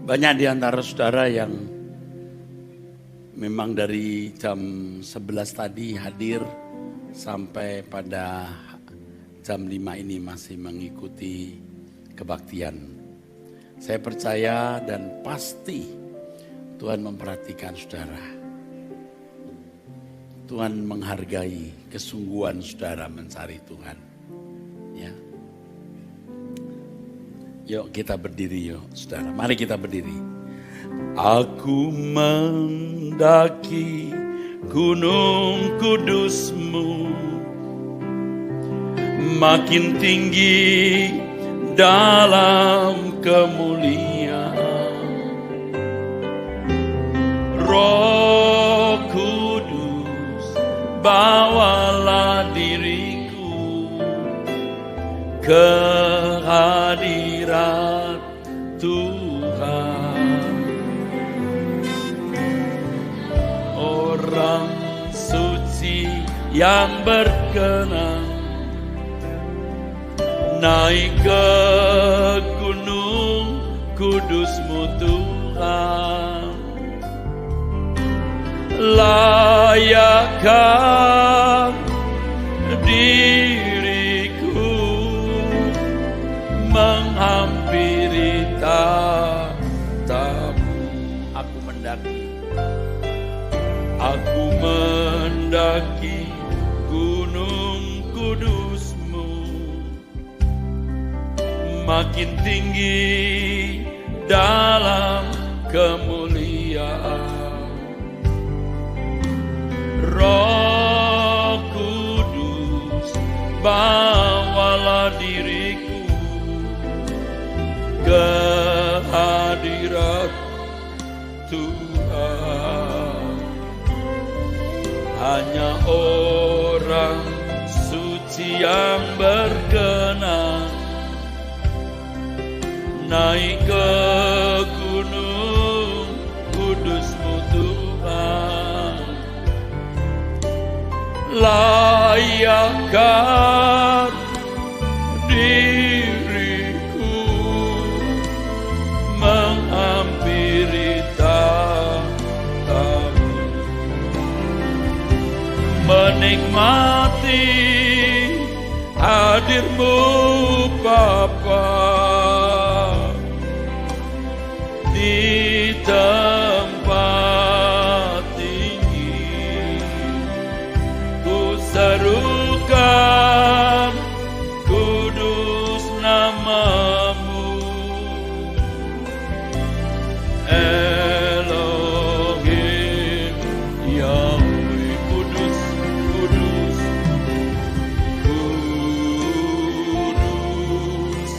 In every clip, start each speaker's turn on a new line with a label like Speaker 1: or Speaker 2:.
Speaker 1: Banyak di antara saudara yang memang dari jam 11 tadi hadir sampai pada jam 5 ini masih mengikuti kebaktian. Saya percaya dan pasti Tuhan memperhatikan saudara. Tuhan menghargai kesungguhan saudara mencari Tuhan. Ya. Yuk kita berdiri yuk saudara. Mari kita berdiri. Aku mendaki gunung kudus-Mu, makin tinggi dalam kemuliaan. Roh Kudus, bawalah diriku ke hadirat Tuhan. Orang suci yang berkenan naik ke gunung kudus-Mu Tuhan. Layakkan diriku menghampiri tahta-Mu. Aku mendaki gunung kudus-Mu, makin tinggi dalam kemuliaan. Roh Kudus, bawalah diriku ke hadirat Tuhan. Hanya orang suci yang berkenan naik ke gunung kudus-Mu Tuhan. Layakkan diriku menghampiri tahta-Mu, menikmati hadir-Mu Bapa di tempat tinggi. Ku serukan kudus nama-Mu, Elohim Yahweh. Kudus, kudus, kudus,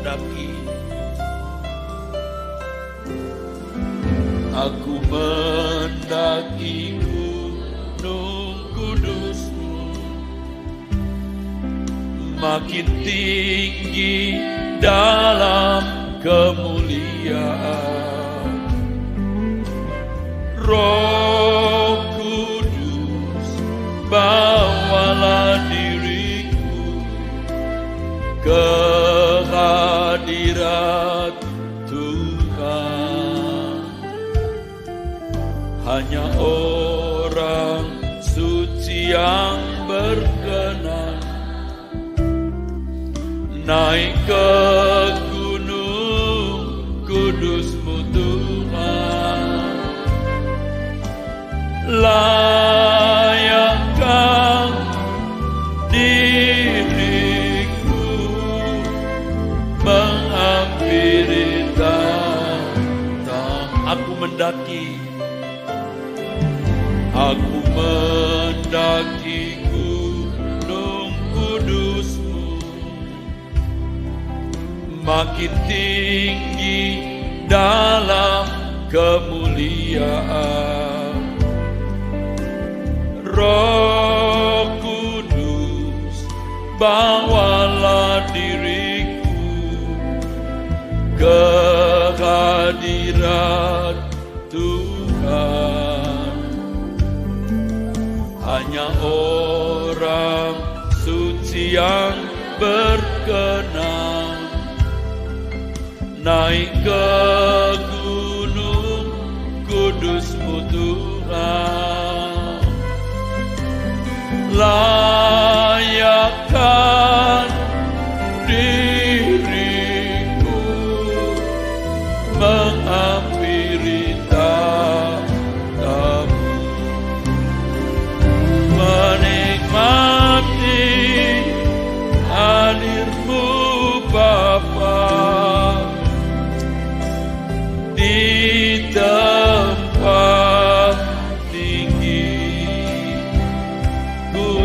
Speaker 1: mendaki. Aku mendaki gunung kudus-Mu, makin tinggi dalam kemuliaan. Roh Kudus, bawalah diriku ke hadirat Tuhan. Hanya orang suci yang berkenan naik ke gunung kudus-Mu Tuhan. Layakkan diriku menghampiri tahta. Aku mendaki gunung kudus-Mu, makin tinggi dalam kemuliaan. Roh Kudus, bawalah diriku ke hadirat Tuhan. Hanya orang suci yang berkenan naik ke gunung kudus-Mu Tuhan. Layakkan diriku menghampiri tahta-Mu, menikmati hadir-Mu Bapa di tempat tinggi. Ku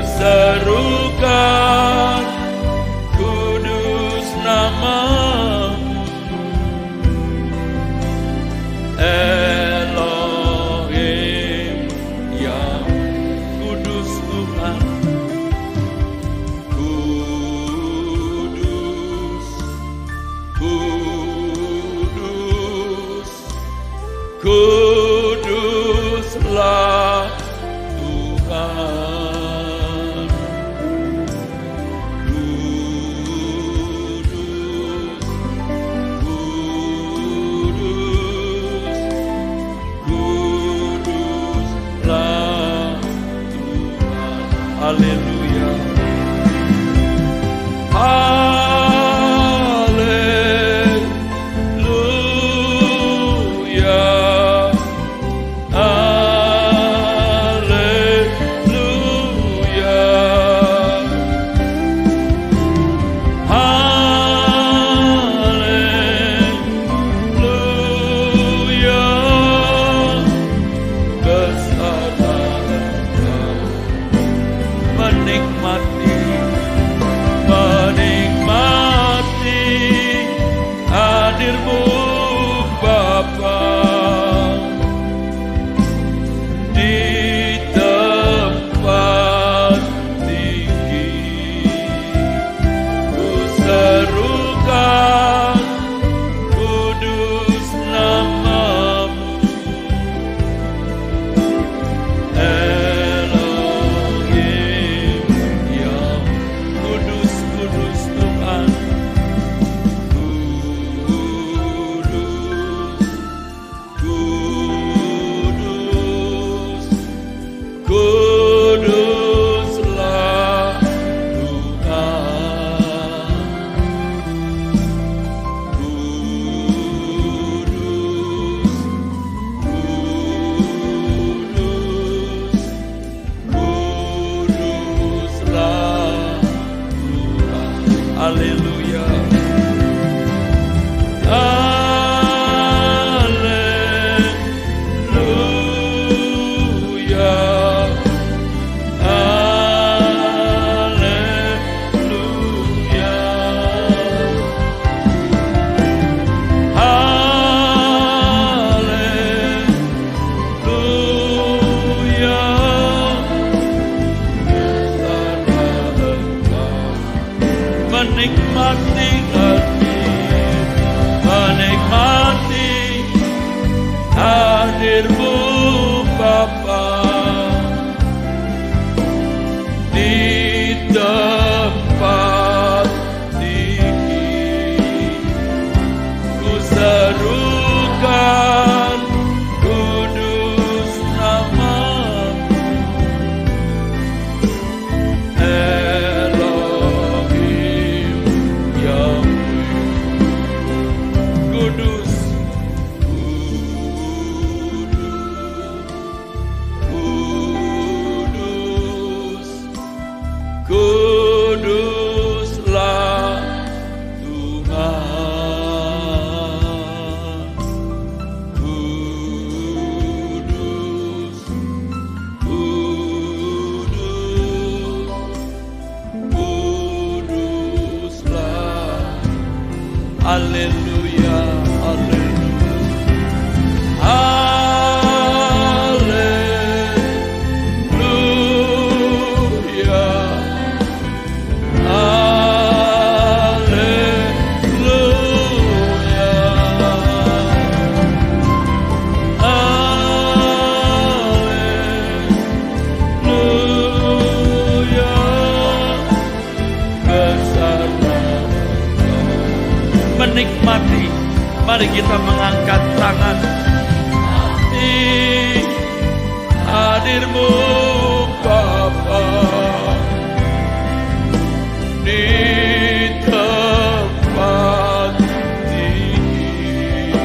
Speaker 1: Haleluya, menikmati. Mari kita mengangkat tangan di hadir-Mu Bapa, di tempat ini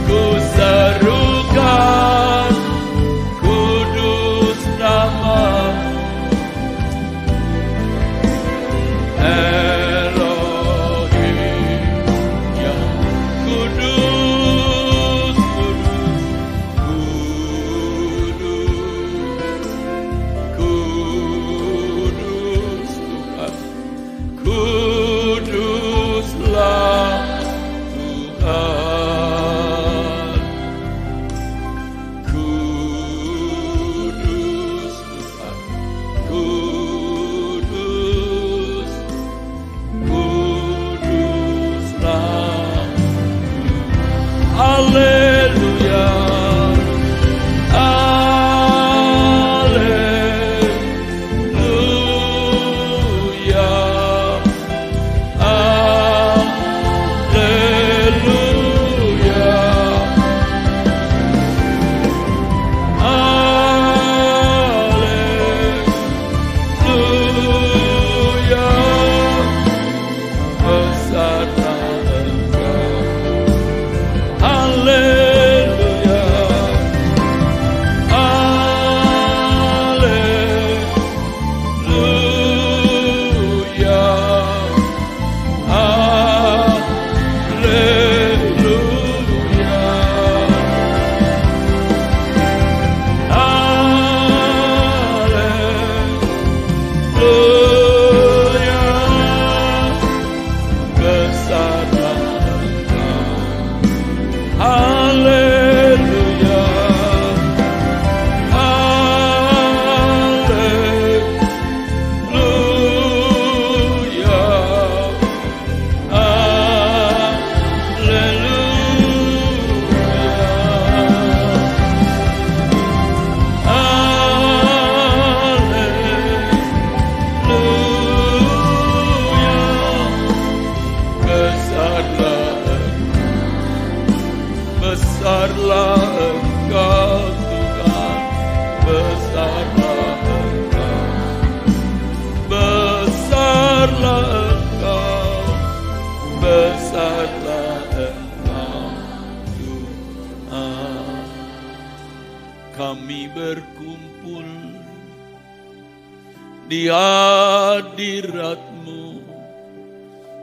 Speaker 1: ku serukan kudus nama-Mu. Besarlah Engkau Tuhan, besarlah Engkau, besarlah Engkau, besarlah Engkau Tuhan. Kami berkumpul di hadirat-Mu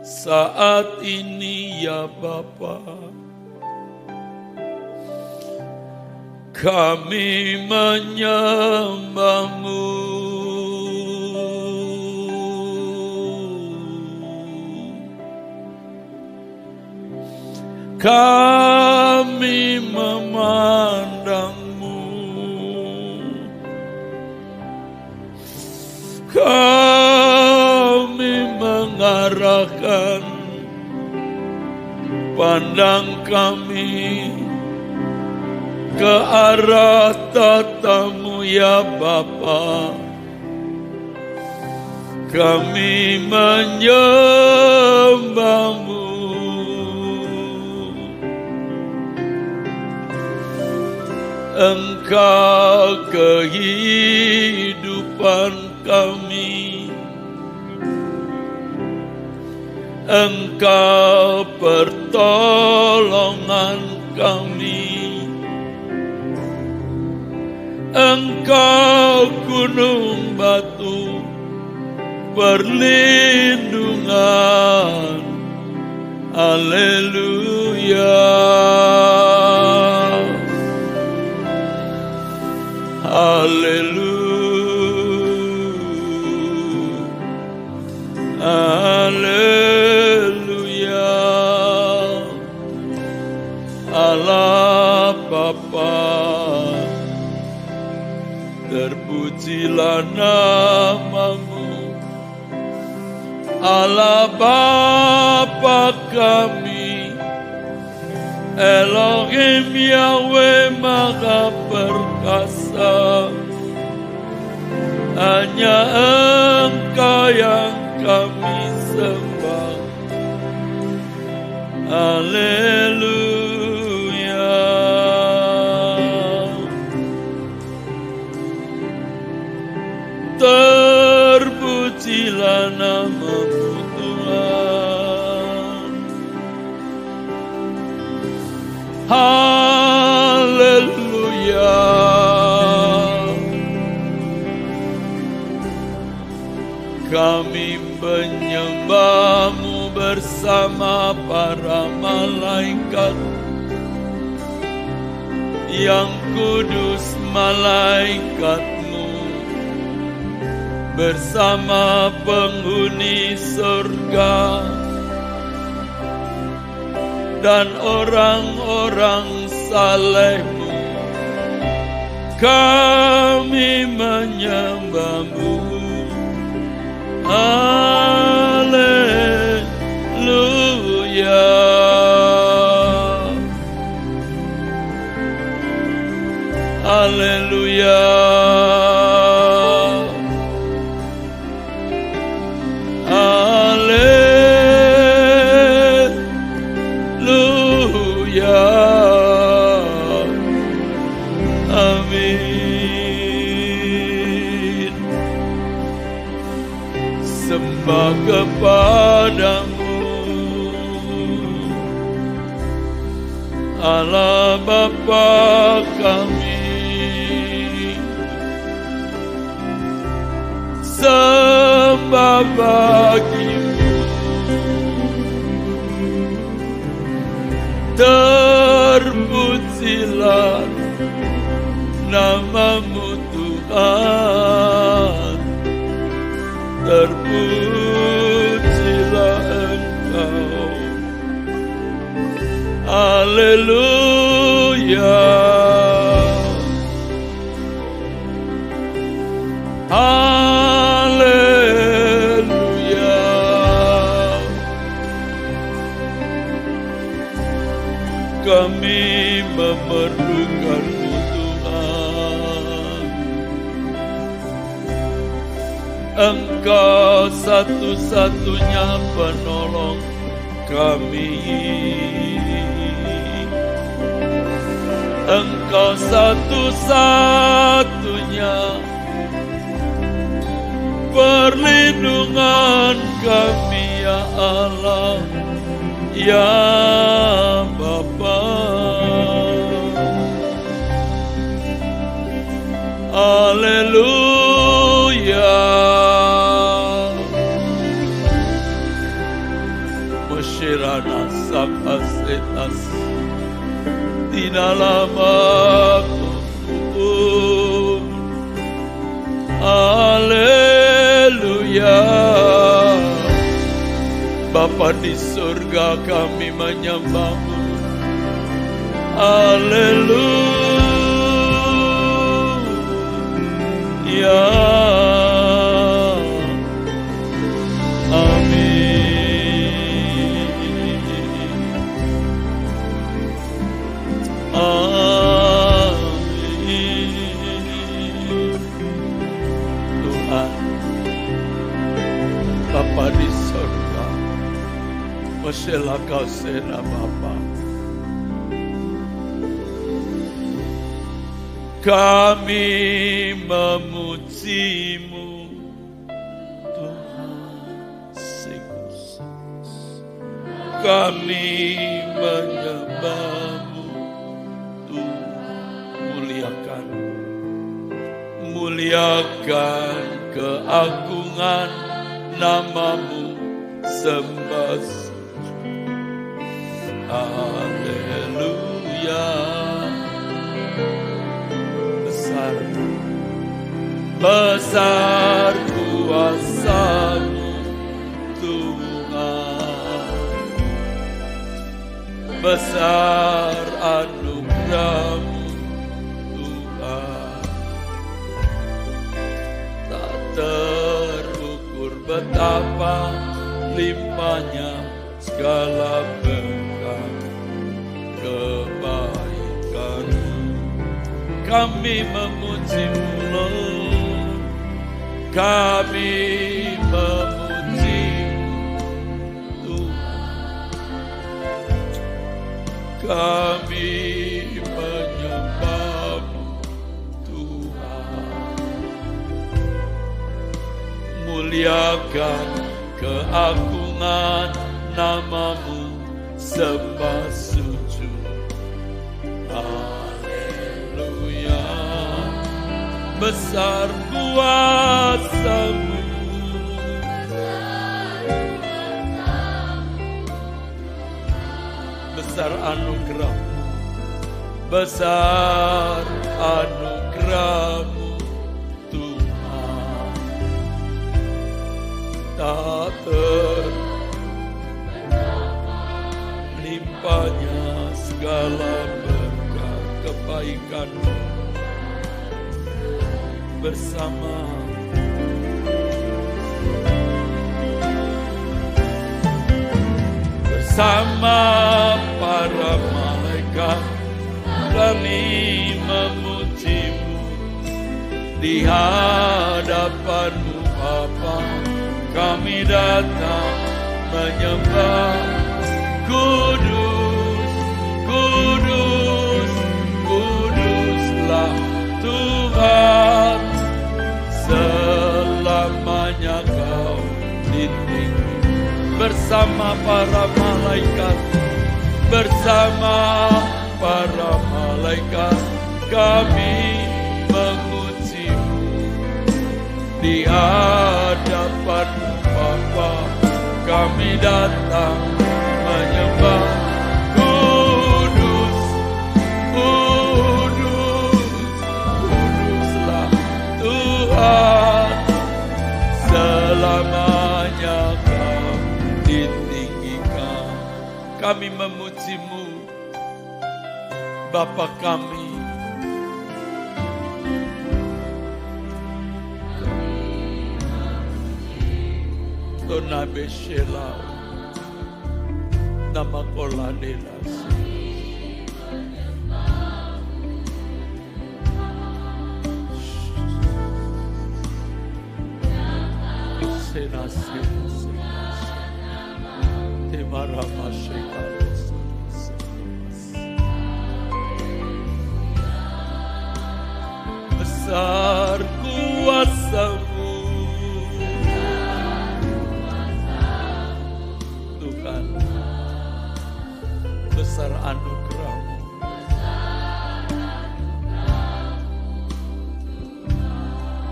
Speaker 1: saat ini ya Bapa. Kami menyembah-Mu, kami memandang-Mu, kami mengarahkan pandang kami ke arah tata-Mu ya Bapa. Kami menyembah-Mu, Engkau kehidupan kami, Engkau pertolongan kami, Engkau gunung batu perlindungan. Haleluya, haleluya, haleluya. Bapa, terpujilah namamu, Allah Bapa kami, Elohim Yahweh Maha Perkasa. Hanya Engkau yang kami sembah. Haleluya. Terpujilah namamu Tuhan. Haleluya. Kami menyembahmu bersama para malaikat. Yang kudus malaikatmu, bersama penghuni surga dan orang-orang salehmu, kami menyembahmu. Haleluya. Haleluya. Haleluya. Amin. Sembah kepadamu, Allah Bapa kami. Sembah bagimu, terpujilah namamu Tuhan. Terpujilah Engkau. Haleluya. Haleluya. Kami memerlukan-Mu Tuhan. Engkau satu-satunya penolong kami. Engkau satu-satunya perlindungan kami, ya Allah, ya Bapa. Haleluya. Masyirana sapasetas dinalamaku. Haleluya. Bapa di surga, kami menyembahmu. Haleluya. Amin. Amin. Tuhan, Bapa di surga, Masyalah kau sena Bapa. Kami memuji-Mu Tuhan Yesus. Kami menyembah-Mu Tuhan. Muliakan keagungan nama-Mu, sembah. Haleluya. Besar kuasa-Mu Tuhan, besar anugerah-Mu betapa limpahnya segala berkat kebaikan-Mu. Kami memuji-Mu, Lord. Kami memuji-Mu, Tuhan. Kami menyembah-Mu, Tuhan. Muliakan keagungan nama-Mu, sembah sujud. Haleluya. Besar kuasa-Mu, besar anugerah-Mu, besar anugerah-Mu, Tuhan. Tak terlimpahnya segala berkat kebaikan-Mu bersama para malaikat. Kami memuji-Mu di hadapan-Mu, Bapa. Kami datang menyembah. Kudus, kudus, kuduslah Tuhan. Selamanya Kau ditinggi bersama para malaikat. Bersama para malaikat kami memuji-Mu di hadapan-Mu, Bapa. Kami datang menyembah. Kudus, kudus, kuduslah Tuhan. Selamanya Kau ditinggikan. Kami memuji-Mu, Bapa kami. Tona Beshela nama kola delas. Senasi Temara Masyika. Besar kuasa-Mu, Tuhan. Besar anugerah-Mu,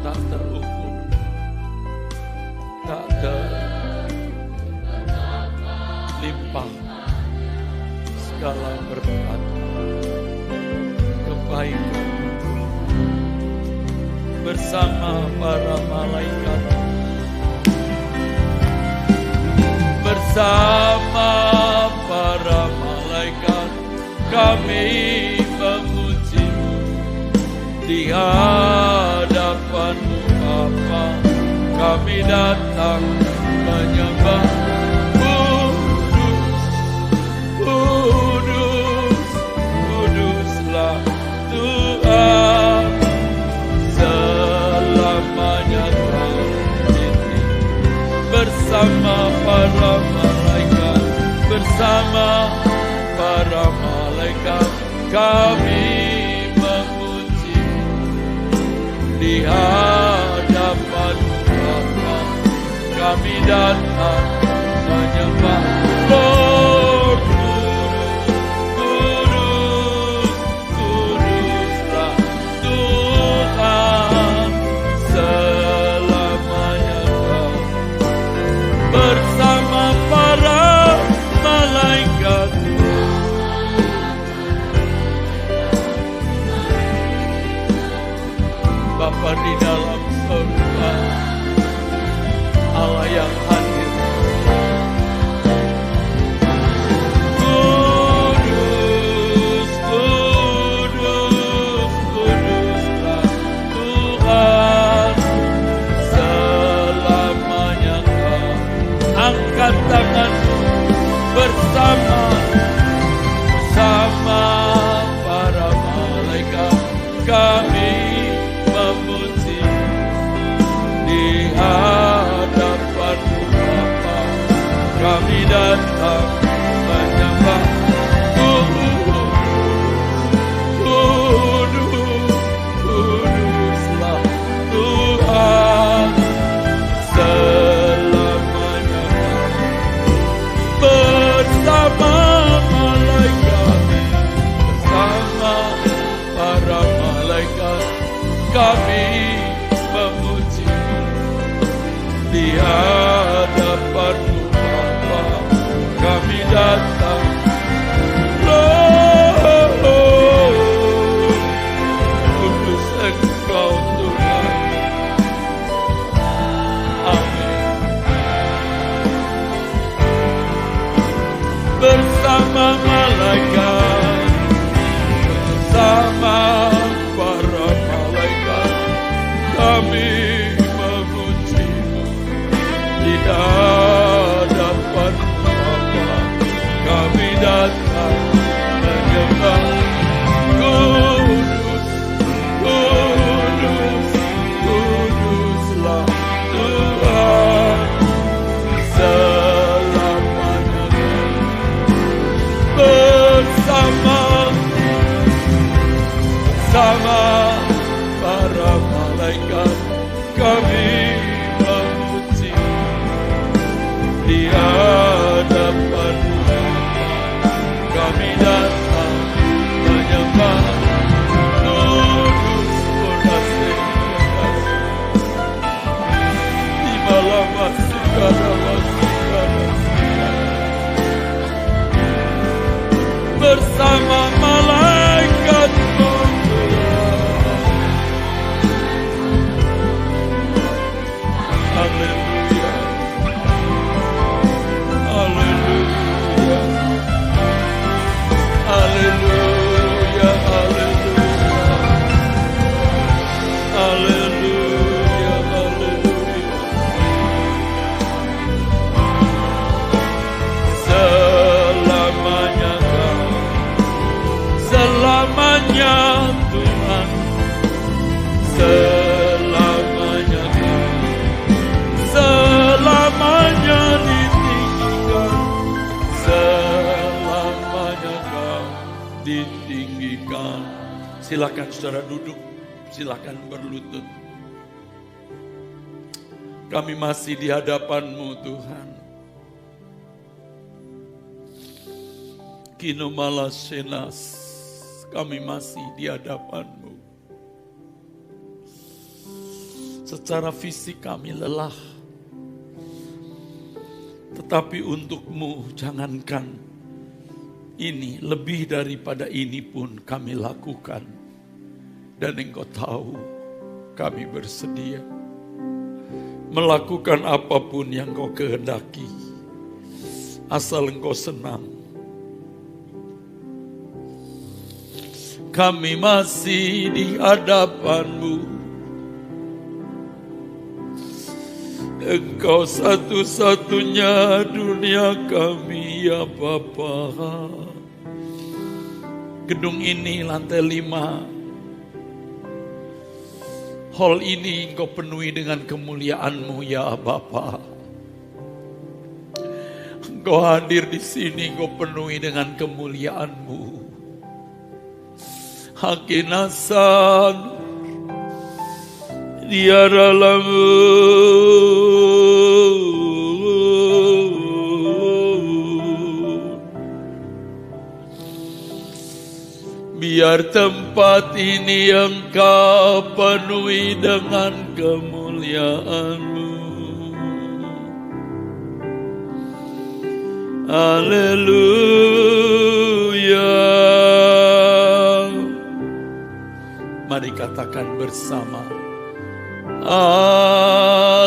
Speaker 1: tak terukur, tak terlimpah segala berkat kebaikan. Bersama para malaikat, bersama para malaikat kami memuji-Mu di hadapan-Mu, Bapa. Kami datang menyembah. Kudus, kudus, kuduslah Tuhan. Bersama para malaikat, bersama para malaikat kami memuji di hadapan-Mu, Bapa. Kami datang menyembah. Lord, kudus, kuduslah Tuhan. Bersama para malaikat, Bapa di dalam surga, Allah yang hadir bersama para malaikat kami memuji di hadapan-Mu Bapa. Kami datang menyembah kuduslah Tuhan selamanya. Bersama malaikat, bersama para malaikat kami memuji di hadapan-Mu Bapa. Kami datang kudus Engkau Tuhan. Amin. Bersama malaikat, bersama para malaikat kami memuji-Mu di hadapan Bapa. Kami datang menyembah kuduslah Tuhan selamanya. Bersama para malaikat kami memuji di hadapan Bapa. Kami datang menyembah kudus. Di malam bersama malaikat haleluya, haleluya, haleluya, haleluya, haleluya, haleluya. Selamanya Tuhan, selamanya Tuhan, selamanya ditinggikan, selamanya Kau ditinggikan. Silakan saudara duduk, silakan berlutut. Kami masih di hadapan-Mu Tuhan. Kinomala senas, kami masih di hadapan-Mu. Secara fisik kami lelah, tetapi untuk-Mu jangankan ini, lebih daripada ini pun kami lakukan. Dan Engkau tahu kami bersedia melakukan apapun yang Kau kehendaki, asal Engkau senang. Kami masih di hadapan-Mu. Engkau satu-satunya dunia kami ya Bapa. Gedung ini lantai 5. Hall ini Engkau penuhi dengan kemuliaan-Mu ya Bapa. Engkau hadir di sini, Engkau penuhi dengan kemuliaan-Mu. Hakinasan dia dalam-Mu. Biar tempat ini Engkau penuhi dengan kemuliaan-Mu. Haleluya. Mari katakan bersama. Haleluya.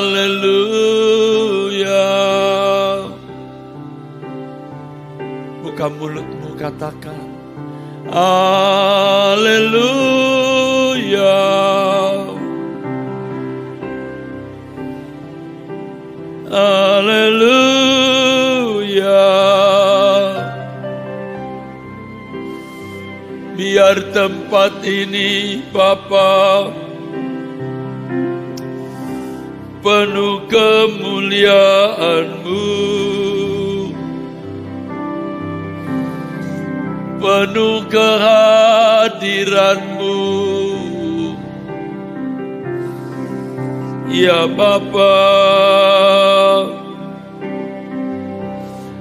Speaker 1: Buka mulutmu, katakan. Haleluya. Haleluya. Biar tempat ini Bapa penuh kemuliaan-Mu, penuh kehadiran-Mu. Ya Bapa,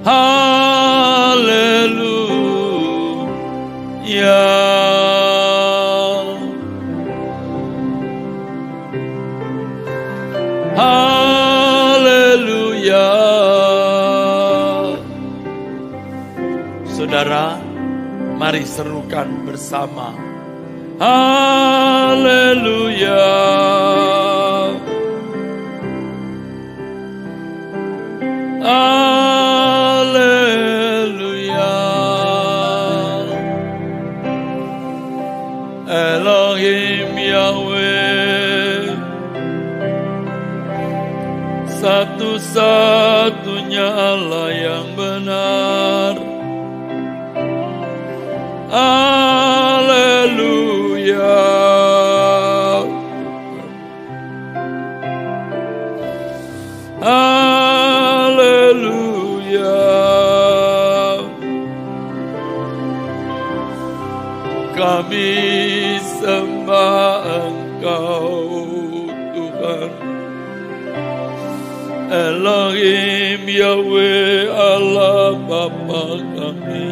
Speaker 1: haleluya. Haleluya. Saudara, mari serukan bersama. Haleluya. Haleluya. Elohim Yahweh, satu-satunya Allah yang benar. Haleluya. Haleluya. Kami sembah Engkau Tuhan, Elohim Yahweh, Allah Bapa kami.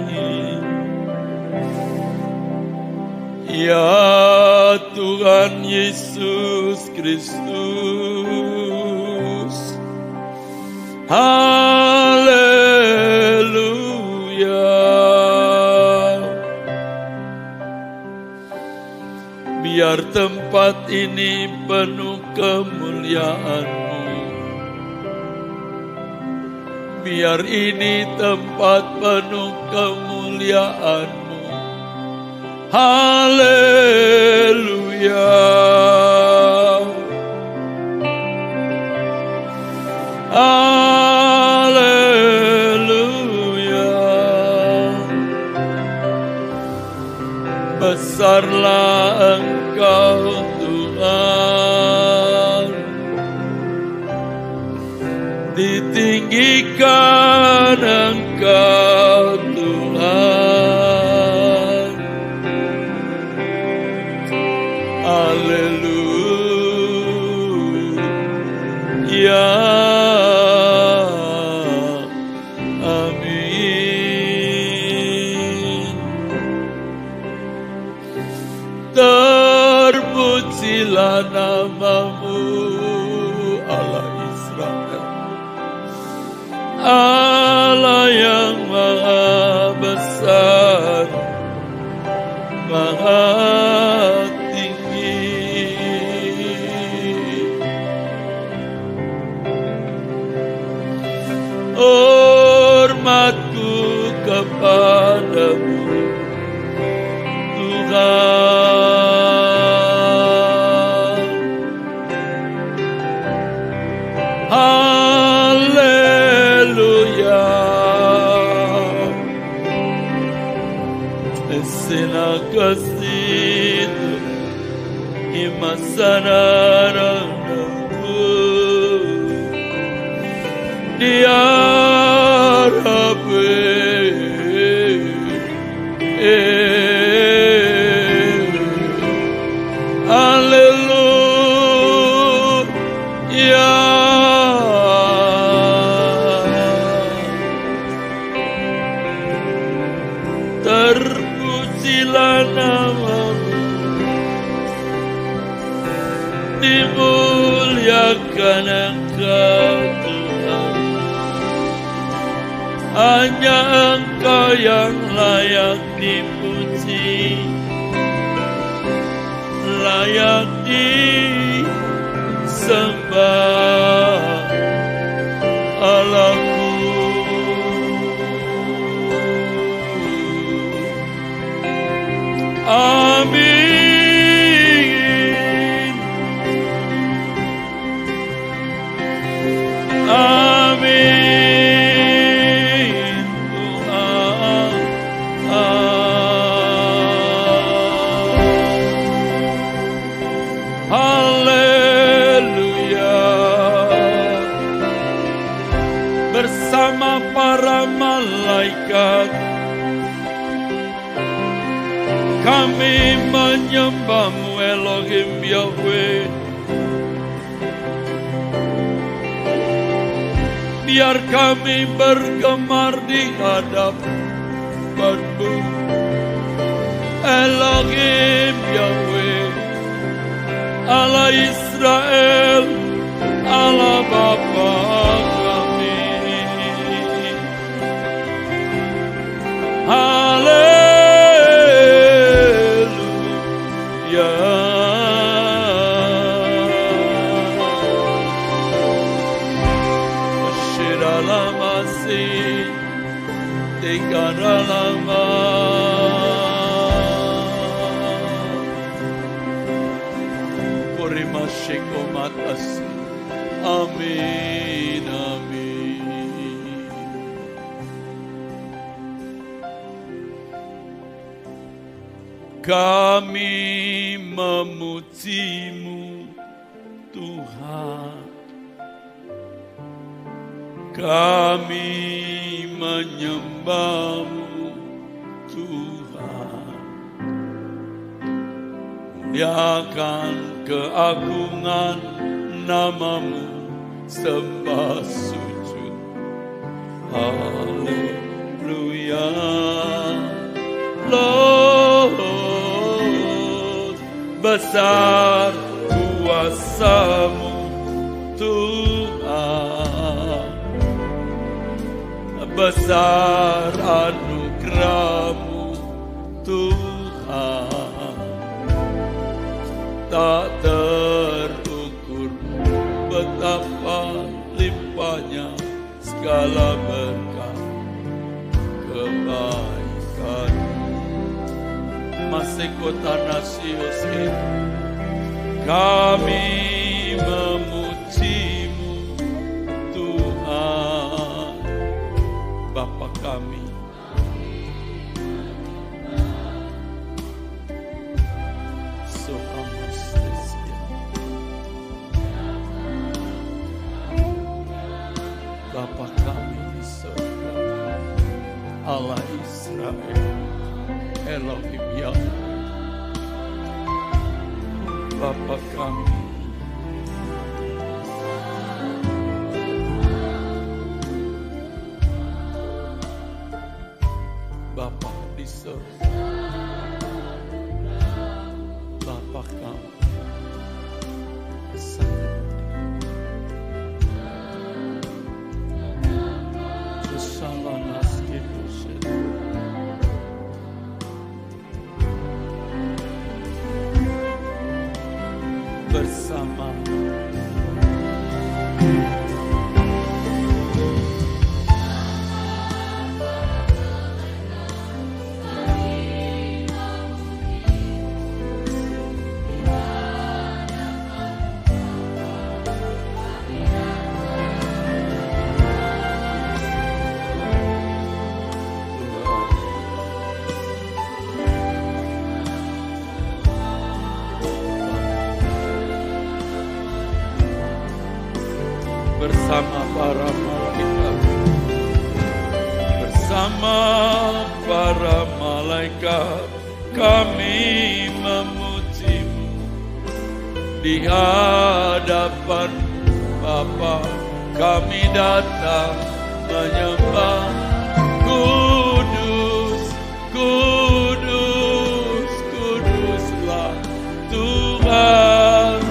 Speaker 1: Ya Tuhan Yesus Kristus, haleluya. Biar tempat ini penuh kemuliaan-Mu. Biar ini tempat penuh kemuliaan-Mu. Haleluya. Haleluya. Besarlah Engkau Tuhan, ditinggikan Engkau Tuhan. Haleluya. Amin. Terpujilah nama-Mu, Allah Israel, Allah yang maha besar, maha tinggi. Hormatku kepadamu Tuhan. Haleluya. Sina kasitu imasanaranaku dia Rabbi. Haleluya. Terpujilah nama-Mu, dimuliakan Engkau Tuhan. Hanya Engkau yang layak dipuji, layak disembah, Allahku. Amin. Amin Tuhan. Amin. kami menyembah-Mu Elohim Yahweh. Biar kami bergemar di hadapan-Mu Elohim Yahweh, Allah Israel, Allah Bapa kami. Haleluya. Shiralamasi Tikaralama. Korimashikomatas. Amin, amin. Kami memuji-Mu Tuhan, kami menyembah-Mu Tuhan, muliakan keagungan nama-Mu, sembah sujud. Haleluya. Lord, besar kuasa-Mu Tuhan, besar anugerah-Mu Tuhan, tak terukur betapa limpahnya segala berkat kebaikan. Masih kota nasius kami memuji-Mu Tuhan, Bapa kami. Bapa kami di surga, Allah Israel, Elohim Yahweh, Bapa kami. Bapa di surga, Bapa kami. Bersama para malaikat, bersama para malaikat kami memuji-Mu di hadapan Bapa. Kami datang menyembah. Kudus, kudus, kuduslah Tuhan,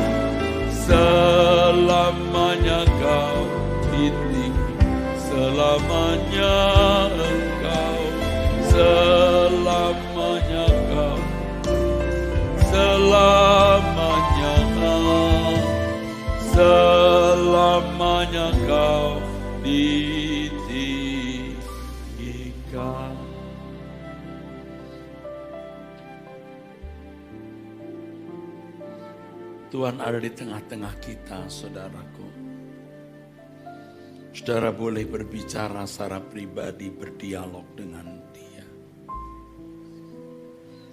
Speaker 1: selamanya Kau tinggi, selamanya Engkau, selamanya Kau, selamanya Kau, selamanya Kau ditinggikan. Tuhan ada di tengah-tengah kita, saudaraku. Saudara boleh berbicara secara pribadi, berdialog dengan Dia.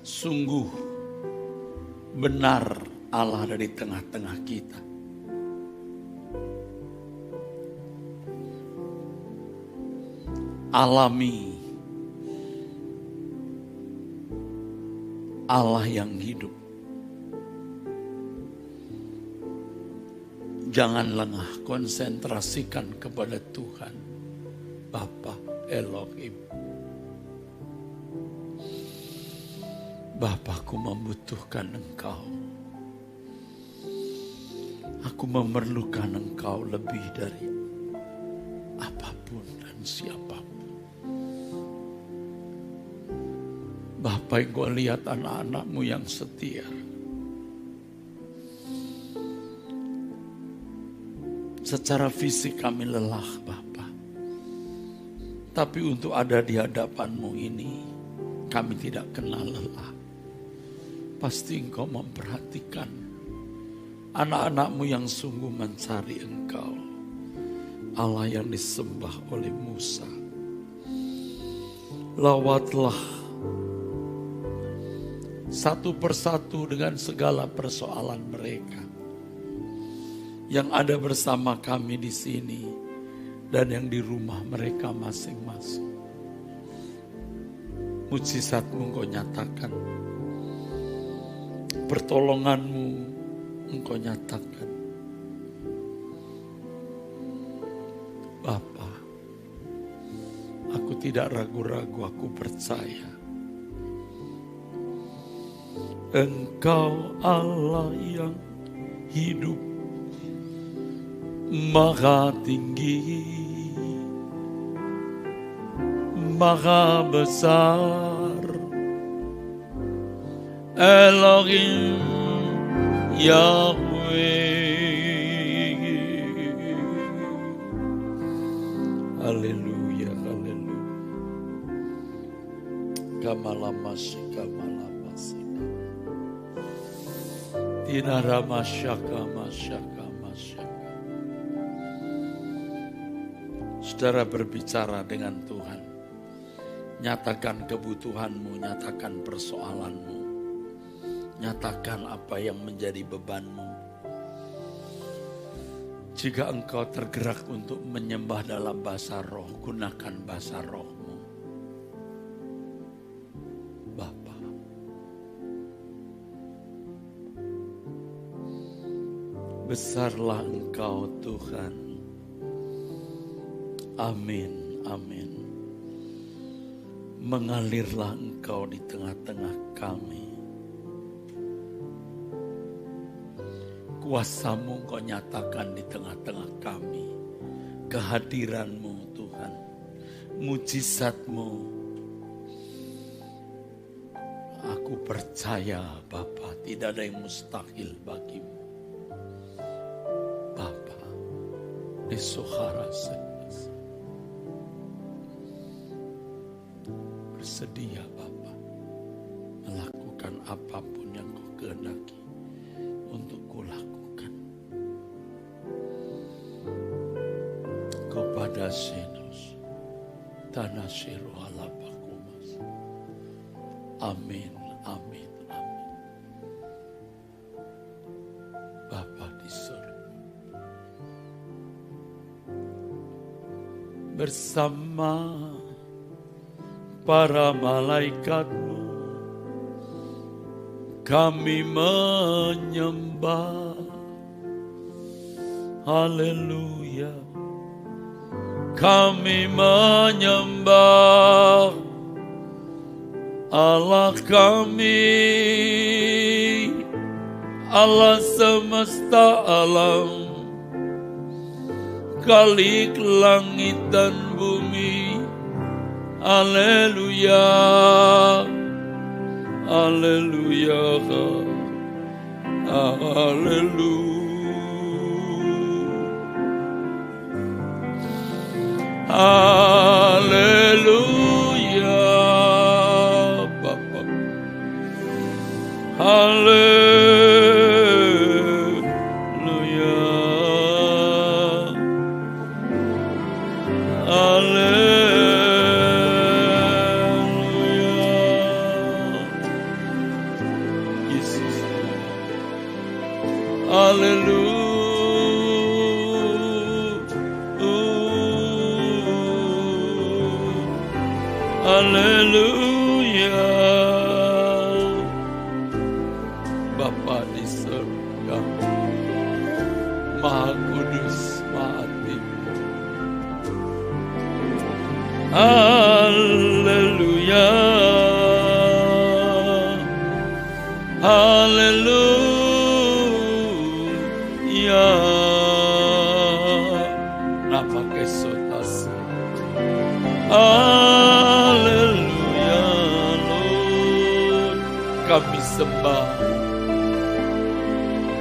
Speaker 1: Sungguh benar Allah ada di tengah-tengah kita. Allah yang hidup. Jangan lengah, konsentrasikan kepada Tuhan, Bapa Elohim. Bapakku membutuhkan Engkau. Aku memerlukan Engkau lebih dari apapun dan siapapun. Bapa, Engkau lihat anak-anak-Mu yang setia. Secara fisik kami lelah, Bapa. Tapi untuk ada di hadapan-Mu ini, kami tidak kenal lelah. Pasti Engkau memperhatikan anak-anak-Mu yang sungguh mencari Engkau, Allah yang disembah oleh Musa. Lawatlah satu persatu dengan segala persoalan mereka yang ada bersama kami di sini dan yang di rumah mereka masing-masing. Mujizat-Mu Engkau nyatakan, pertolongan-Mu Engkau nyatakan. Bapa, aku tidak ragu-ragu, aku percaya Engkau Allah yang hidup, maha tinggi, maha besar, Elohim Yahweh. Haleluya, haleluya. Kamalamasya, kamalamasya. Tinaramasyaka, masyaka, masyaka. Saudara berbicara dengan Tuhan. Nyatakan kebutuhanmu, nyatakan persoalanmu. Nyatakan apa yang menjadi bebanmu. Jika engkau tergerak untuk menyembah dalam bahasa roh, gunakan bahasa rohmu. Bapa, besarlah Engkau Tuhan. Amin, amin. Mengalirlah Engkau di tengah-tengah kami. Kuasa-Mu Engkau nyatakan di tengah-tengah kami. Kehadiran-Mu Tuhan. Mujizat-Mu. Aku percaya Bapa, tidak ada yang mustahil bagi-Mu. Bapa, Esohara Senas. Bersedia Bapa melakukan apapun yang Kau kehendaki untuk kulakukan. Kepada Senos tanah Siro Halapakumas. Amin, amin, amin. Bapa di surga, bersama para malaikat-Mu kami menyembah. Haleluya. Kami menyembah Allah kami, Allah semesta alam, Khalik langit dan bumi. Haleluya. Haleluya. Haleluya. Haleluya. Bapa. Haleluya. Haleluya. Yesus. Haleluya. Maha Kudus, Maha Tinggi. Haleluya, haleluya. Napa kesotas. Haleluya, Lord. Kami sembah,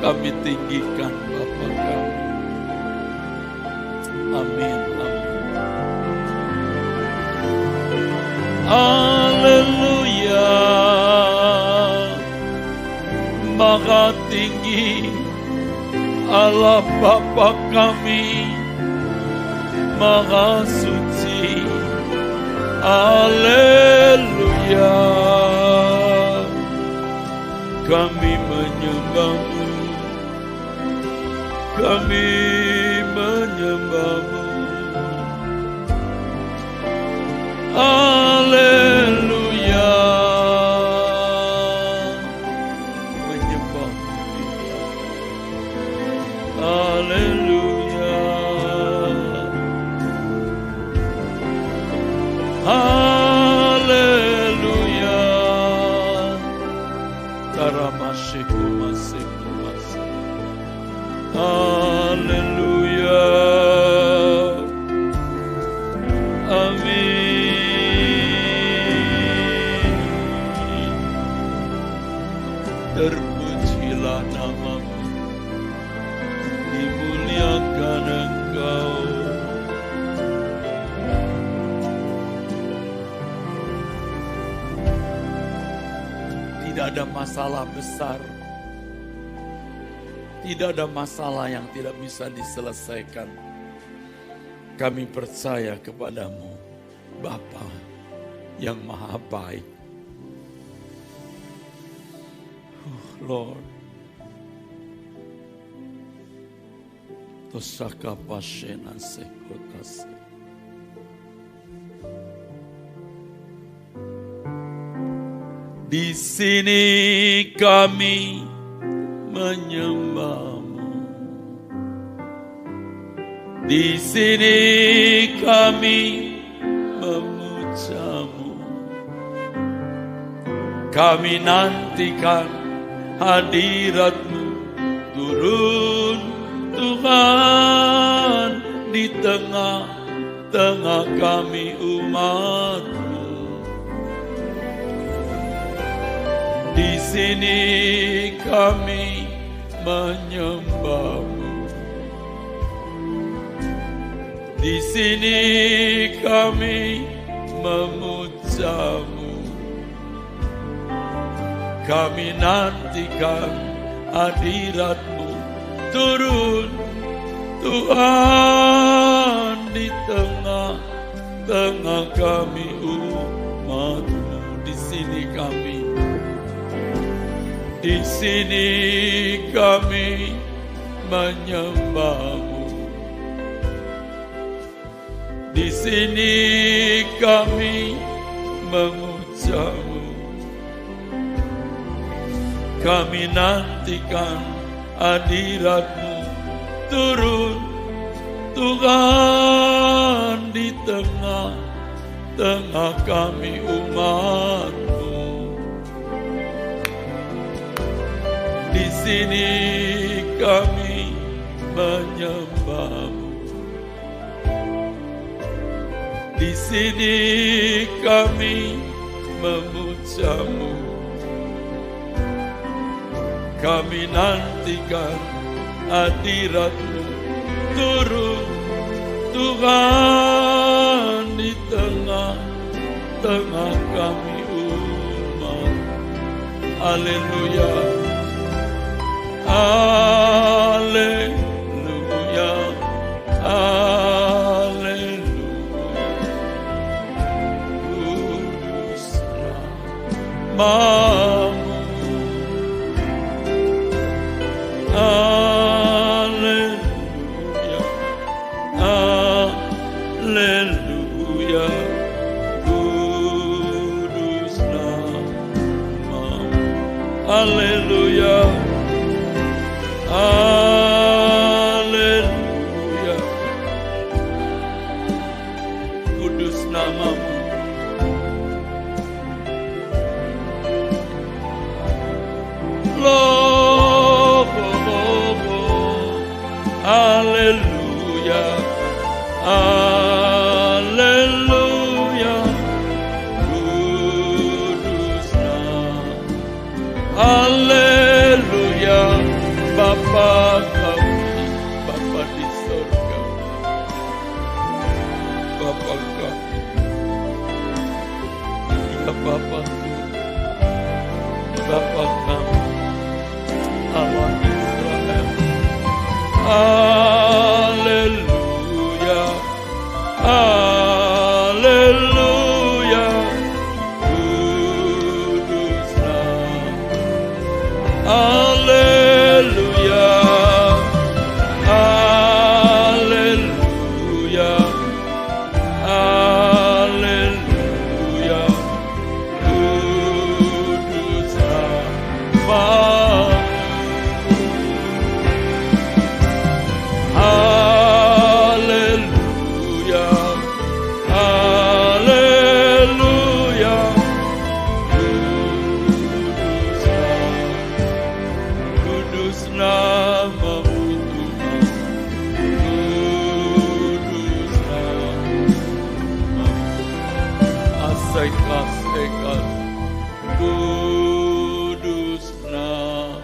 Speaker 1: kami tinggikan Bapa kami. Amin, amin. Haleluya, Maha tinggi Allah Bapa kami, Maha suci. Haleluya, kami menyembah-Mu, kami menyembah-Mu. Haleluya, menyembah-Mu. Haleluya, haleluya. Taramasiku masiku masik. Haleluya, amin. Terpujilah nama-Mu, dimuliakan Engkau. Tidak ada masalah besar, tidak ada masalah yang tidak bisa diselesaikan. Kami percaya kepada-Mu, Bapa yang Maha Baik. Lord, Tosaka Pashena Sekotase. Di sini kami menyembah-Mu. Di sini kami memuja-Mu. Kami nantikan hadirat-Mu turun, Tuhan, di tengah-tengah kami umat-Mu. Di sini kami menyembah-Mu. Di sini kami memuja-Mu. Kami nantikan hadirat-Mu turun, Tuhan, di tengah-tengah kami umat-Mu. Di sini kami, di sini kami menyembah-Mu. Di sini kami memuja-Mu. Kami nantikan hadirat-Mu turun, Tuhan, di tengah-tengah kami umat-Mu. Di sini kami menyembah-Mu. Di sini kami memuja-Mu. Kami nantikan hadirat-Mu turun, Tuhan, di tengah-tengah kami umat. Haleluya, haleluya, haleluya. Kuduslah Maha-Mu. Haleluya, haleluya. Kuduslah Maha-Mu. Haleluya, haleluya. Bapakku, Bapa kami, Allah Israel. Haleluya, haleluya, kudus nama. Haleluya, haleluya, haleluya, kudus nama. Haleluya, haleluya, kudus namamu Tuhan, kudus namamu, asik-asikan, kudus namamu.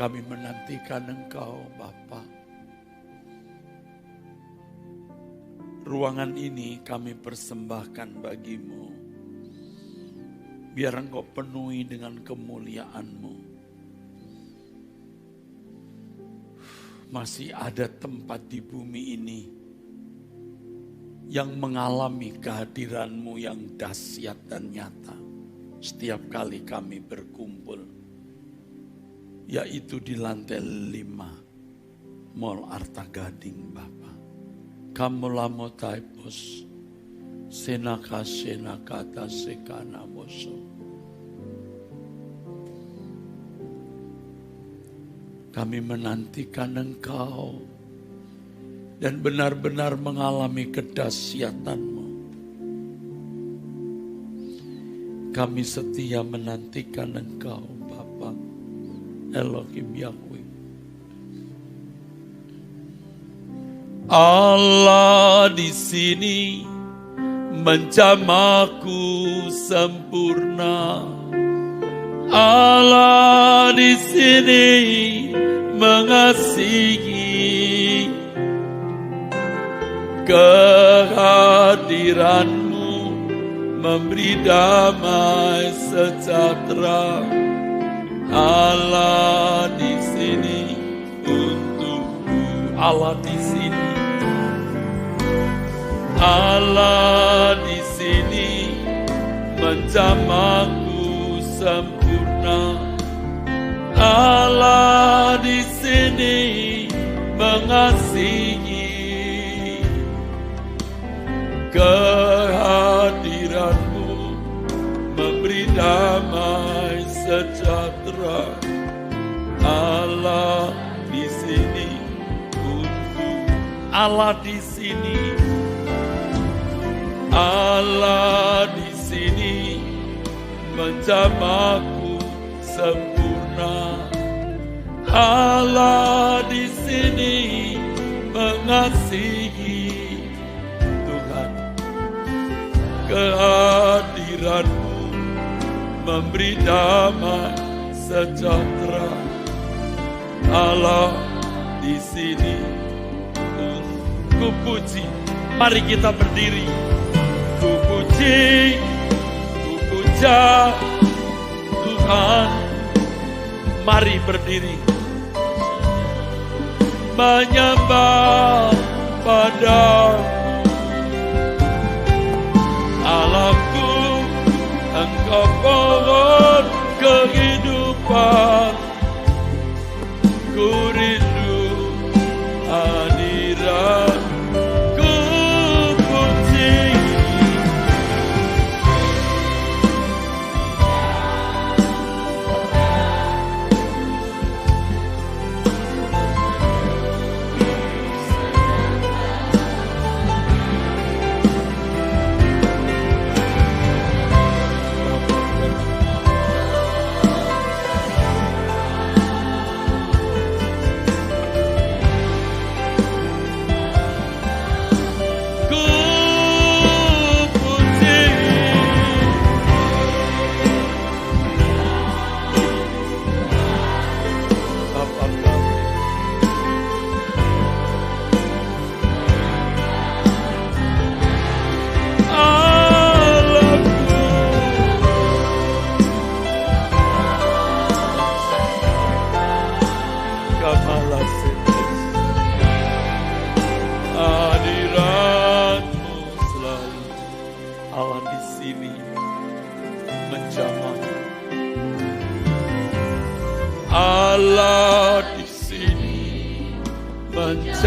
Speaker 1: Kami menantikan Engkau, Bapa. Ruangan ini kami persembahkan bagimu. Biar Engkau penuhi dengan kemuliaan-Mu. Masih ada tempat di bumi ini yang mengalami kehadiran-Mu yang dahsyat dan nyata. Setiap kali kami berkumpul. Yaitu di lantai 5 Mall Arta Gading, Bapa. Kamu lamo taipos senaka senakata sekana moso. Kami menantikan Engkau dan benar-benar mengalami kedahsyatan-Mu. Kami setia menantikan Engkau, Bapa. Elohim Yahweh. Allah di sini menjamahku sempurna. Allah di sini mengasihi. Kehadiran-Mu memberi damai sejahtera. Allah di sini untukku. Allah di sini. Allah di sini menjamahku sempurna. Allah di sini mengasihi. Kehadiran-Mu memberi damai sejahtera. Allah di sini untuk. Allah di sini. Allah di sini menjamahku sempurna. Allah di sini mengasihi. Tuhan, kehadiran-Mu memberi damai sejahtera. Allah di sini ku puji. Mari kita berdiri. Ku puji, ku puja Tuhan. Mari berdiri. Menyembah pada Allahku. Engkau pohon kehidupan. Ku rindu hadirat. Ku puji.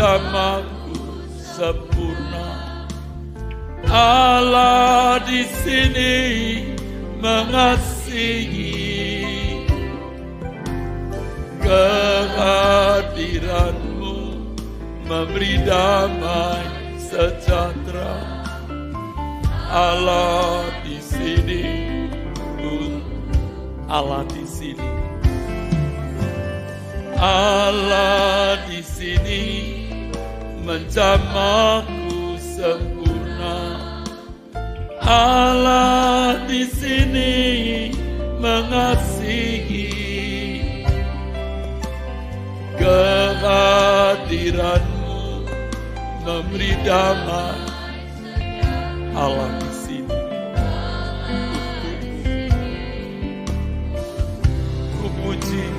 Speaker 1: menjamahku sempurna. Allah di sini mengasihi, kehadiranmu memberi damai sejahtera. Allah di sini, Allah di sini, Allah di sini menjamahku sempurna. Allah di sini mengasihi, kehadiranmu memberi damai. Allah di sini, ku puji,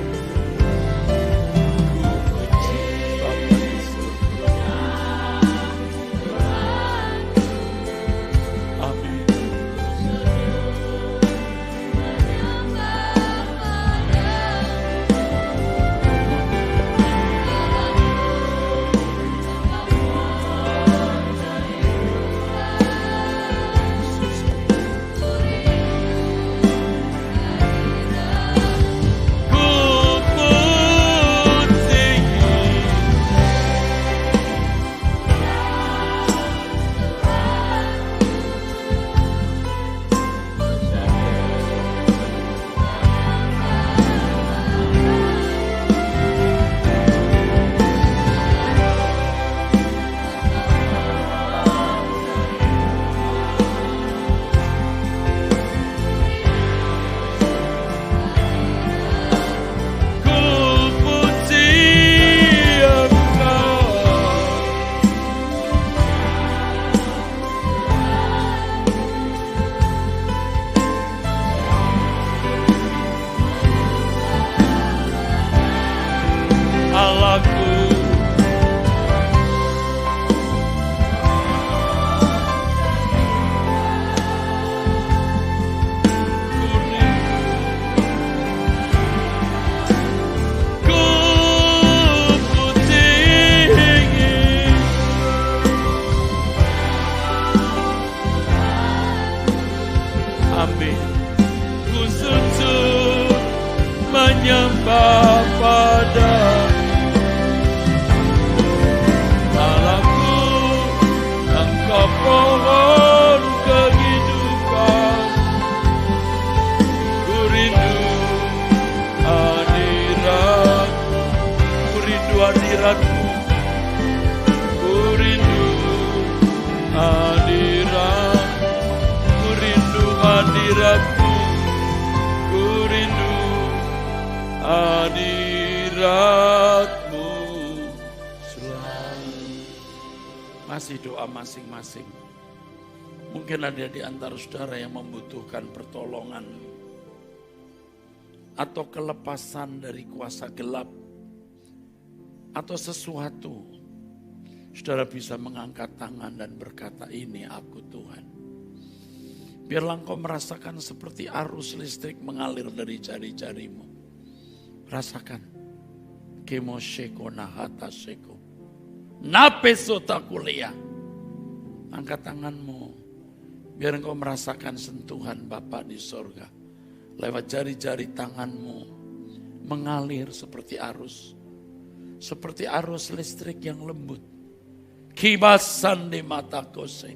Speaker 1: Bapa di surga. Amin. Amin. Ku sujud menyembah pada Allahku, Engkau pohon kehidupan. Ku rindu hadirat, ku rindu hadiratmu, ku rindu hadirat, ku rindu hadiratmu, ku rindu hadiratmu selalu. Masih doa masing-masing. Mungkin ada di antara saudara yang membutuhkan pertolongan atau kelepasan dari kuasa gelap atau sesuatu. Saudara bisa mengangkat tangan dan berkata, ini aku Tuhan. Biarlah engkau merasakan seperti arus listrik mengalir dari jari-jarimu. Rasakan. Kemosheko nahataseko. Napesotakulia. Angkat tanganmu. Biar engkau merasakan sentuhan Bapa di sorga. Lewat jari-jari tanganmu. Mengalir seperti arus. Seperti arus listrik yang lembut. Kibasan di mata kose.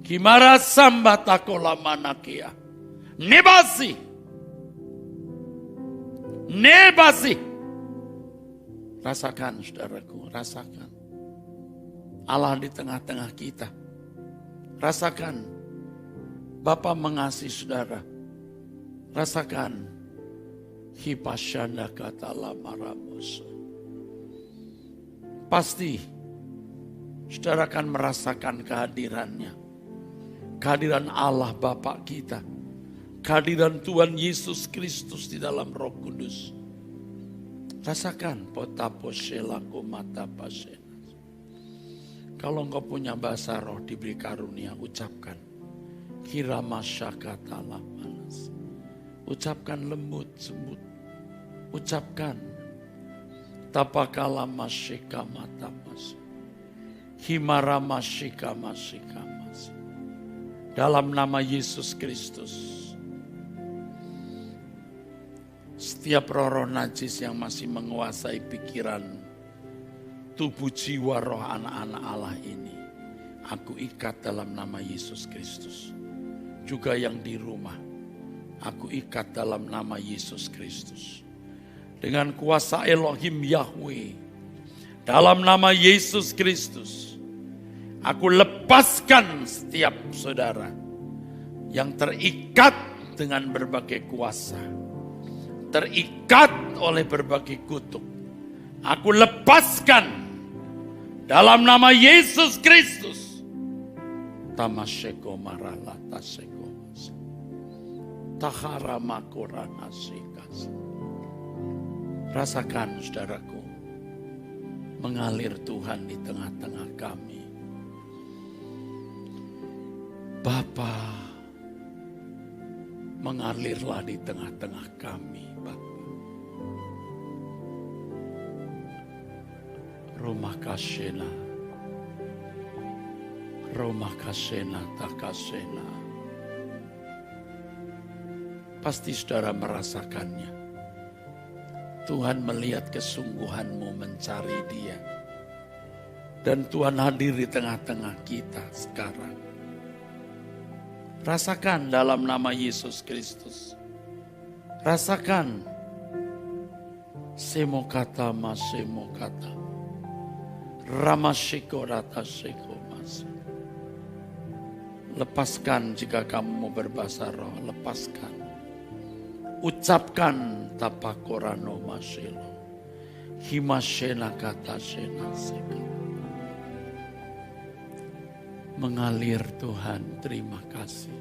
Speaker 1: Kimara sambatako lamanakia. Nebasi. Nebasi. Rasakan saudaraku, rasakan. Allah di tengah-tengah kita. Rasakan Bapa mengasihi saudara. Rasakan hipashanda kata lamaramus. Pasti saudara akan merasakan kehadirannya. Kehadiran Allah Bapa kita. Kehadiran Tuhan Yesus Kristus di dalam Roh Kudus. Rasakan potaposelako mata pasena. Kalau engkau punya bahasa roh diberi karunia, ucapkan. Kiramasyakata lamanas. Ucapkan lembut, sembut. Ucapkan. Tapakala masyika matamas. Himara masyika masyikamas. Dalam nama Yesus Kristus. Setiap roh najis yang masih menguasai pikiran, tubuh, jiwa, roh anak-anak Allah ini, aku ikat dalam nama Yesus Kristus. Juga yang di rumah, aku ikat dalam nama Yesus Kristus. Dengan kuasa Elohim Yahweh, dalam nama Yesus Kristus, aku lepaskan setiap saudara yang terikat dengan berbagai kuasa, terikat oleh berbagai kutuk. Aku lepaskan dalam nama Yesus Kristus. Tamaseko marala taseko mas. Tahara makorana sekas. Rasakan saudaraku, mengalir Tuhan di tengah-tengah kami. Bapa, mengalirlah di tengah-tengah kami, Bapa. Roma kasena, Roma kasena takasena. Pasti saudara merasakannya. Tuhan melihat kesungguhanmu mencari Dia. Dan Tuhan hadir di tengah-tengah kita sekarang. Rasakan dalam nama Yesus Kristus. Rasakan. Semokata masemokata. Ramashikorata sekomas. Lepaskan jika kamu mau berbahasa roh. Lepaskan. Ucapkan tapakorano maselo. Himashena kata sena seka. Mengalir Tuhan, terima kasih.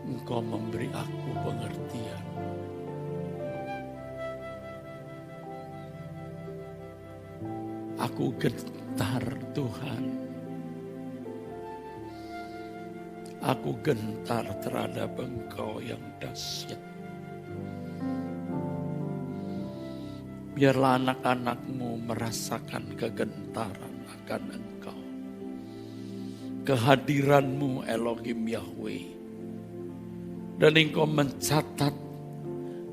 Speaker 1: Engkau memberi aku pengertian. Aku gentar Tuhan. Aku gentar terhadap Engkau yang dahsyat. Biarlah anak-anak-Mu merasakan kegentaran akan Engkau. Kehadiran-Mu Elohim Yahweh. Dan Engkau mencatat,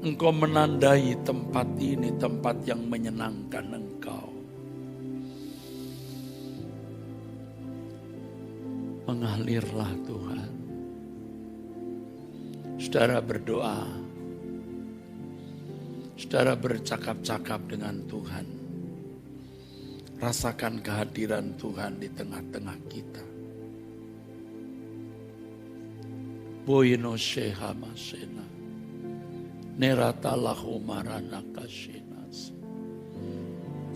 Speaker 1: Engkau menandai tempat ini, tempat yang menyenangkan Engkau. Mengalirlah Tuhan. Saudara berdoa. Saudara bercakap-cakap dengan Tuhan. Rasakan kehadiran Tuhan di tengah-tengah kita. Boyno sheha masena. Neratalahu marana kashinas.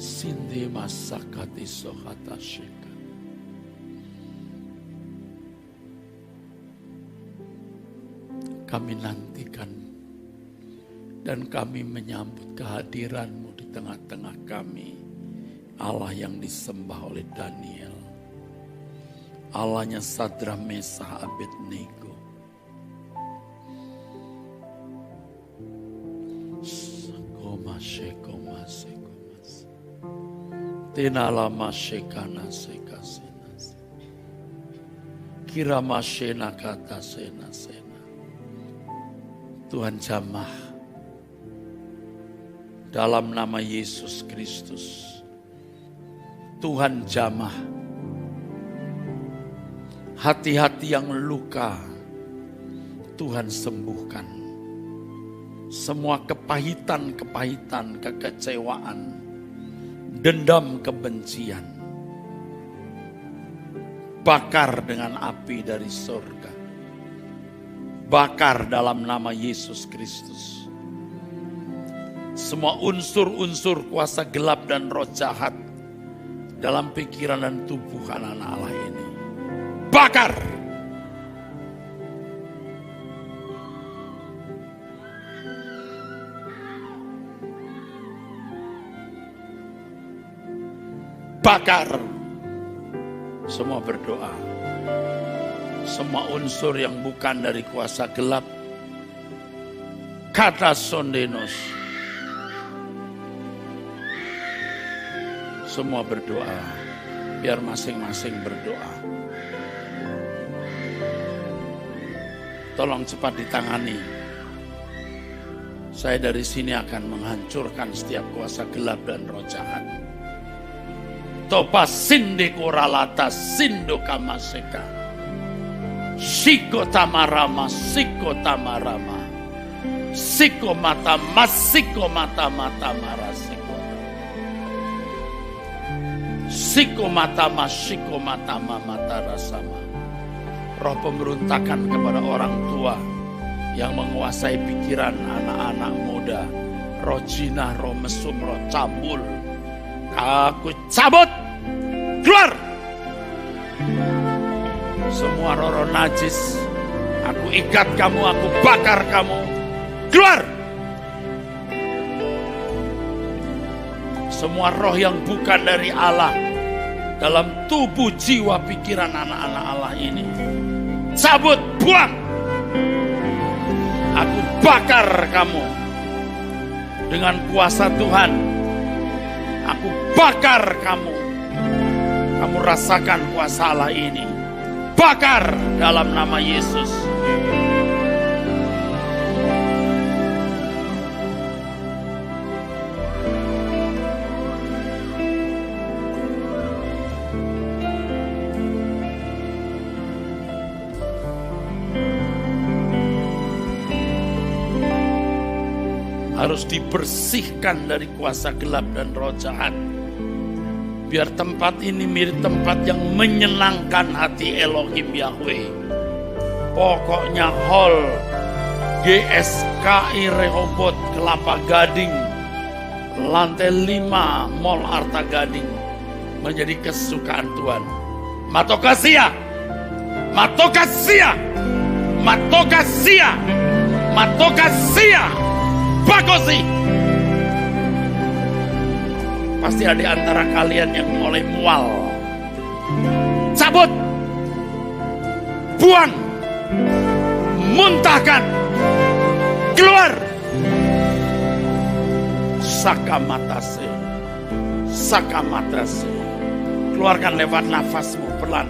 Speaker 1: Sindi masakati sohata sheka. Kami nantikan dan kami menyambut kehadiran-Mu di tengah-tengah kami. Allah yang disembah oleh Daniel. Allahnya Sadra Mesah Abednego. Komas. Tenala masyekana sekasenas. Kira masyena kata sena. Tuhan jamah dalam nama Yesus Kristus. Tuhan jamah hati-hati yang luka. Tuhan sembuhkan semua kepahitan, kekecewaan, dendam, kebencian. Bakar dengan api dari surga. Bakar dalam nama Yesus Kristus. Semua unsur-unsur kuasa gelap dan roh jahat dalam pikiran dan tubuh anak-anak Allah ini. Bakar. Bakar. Semua berdoa. semua unsur yang bukan dari kuasa gelap, kata sondenos, semua berdoa, biar masing-masing berdoa. Tolong cepat ditangani. Saya dari sini akan menghancurkan setiap kuasa gelap dan roh jahat. Topa sinde koralata sindo kamaseka. Siko tamarama, siko tamarama. Siko mata masiko mata mata marasiko. Siko mata masiko mata mata rasama. Roh pemberontakan kepada orang tua yang menguasai pikiran anak-anak muda. Roh jinah, roh mesum, roh cabul. Aku cabut. Keluar. Semua roh najis. Aku ikat kamu, aku bakar kamu. Keluar. Semua roh yang bukan dari Allah dalam tubuh jiwa pikiran anak-anak Allah ini. Cabut, buang. Aku bakar kamu dengan kuasa Tuhan. Aku bakar kamu. Kamu rasakan kuasa Allah ini. Bakar dalam nama Yesus. Harus dibersihkan dari kuasa gelap dan roh jahat. Biar tempat ini mirip tempat yang menyenangkan hati Elohim Yahweh. Pokoknya hall GSKI Rehoboth Kelapa Gading, lantai 5 Mall Arta Gading menjadi kesukaan Tuhan. Matokasia, Matokasia, Matokasia, Matokasia. Bakosi. Pasti ada di antara kalian yang mulai mual. Cabut. Buang. Muntahkan. Keluar. Sakamatase. Sakamatase. Keluarkan lewat nafasmu pelan.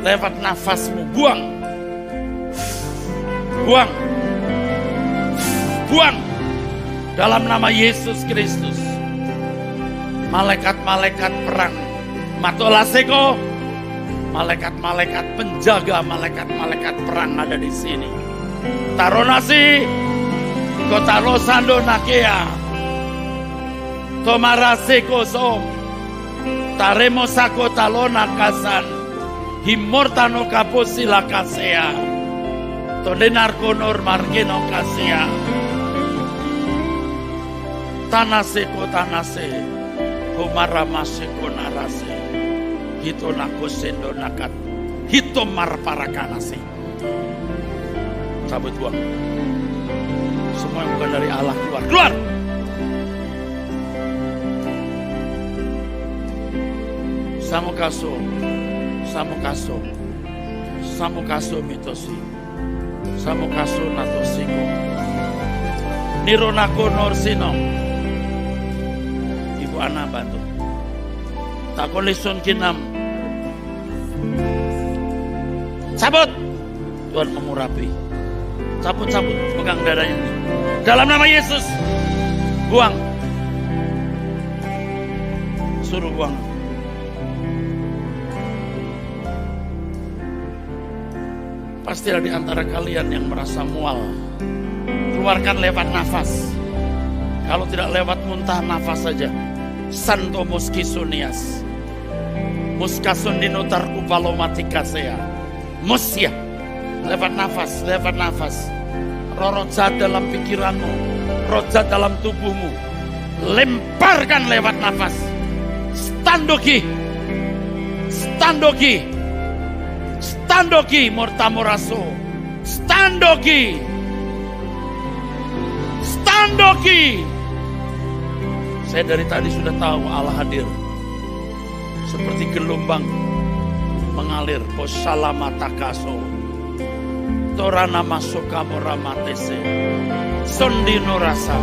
Speaker 1: Lewat nafasmu. Buang. Buang. Buang. Dalam nama Yesus Kristus. Malaikat-malaikat perang. Matolaseko. Malaikat-malaikat penjaga, malaikat-malaikat perang ada di sini. Taronasi. Kota Rosando Nakea. Tomaraseko som. Taremosako talona kasan. Himortano kaposila kasea. Todenar konor margeno kasea. Tanase ko tanase, humaramase ko narase, hito nako sendo nakat, hito marparakanase. Cabut buang. Semua yang bukan dari Allah keluar, keluar. Samukaso, samukaso, samukaso mitosi, samukaso natosiko, nironako norsino. Anak bantu. Tak kolison kinam. Cabut. Tuhan mengurapi. Cabut, cabut. Pegang dadanya. Dalam nama Yesus. Buang. Suruh buang. Pasti ada di antara kalian yang merasa mual. Keluarkan lewat nafas. Kalau tidak lewat muntah, nafas saja. Santo Muskisunias Muskasundinotar Upalomatikasea Musya. Lewat nafas, lewat nafas. Roh jahat dalam pikiranmu, roh jahat dalam tubuhmu, lemparkan lewat nafas. Standoki, standoki, standoki mortamoraso. Standoki, standoki. Saya dari tadi sudah tahu Allah hadir. Seperti gelombang mengalir posalamatakaso torana masukamu ramatese sondino rasa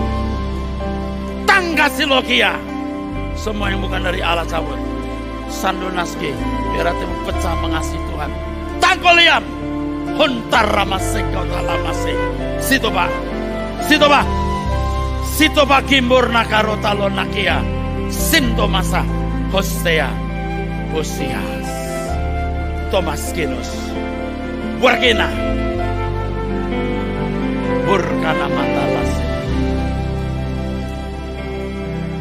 Speaker 1: tangga silokia. Semua yang bukan dari Allah cabut. Sandonaske biar hatimu pecah mengasihi Tuhan. Tangkoliam hontar ramaseko talamase sitoba kimbur nakaro talonakia sintomasa hostea hosias tomaskinus wargena burkana matalase.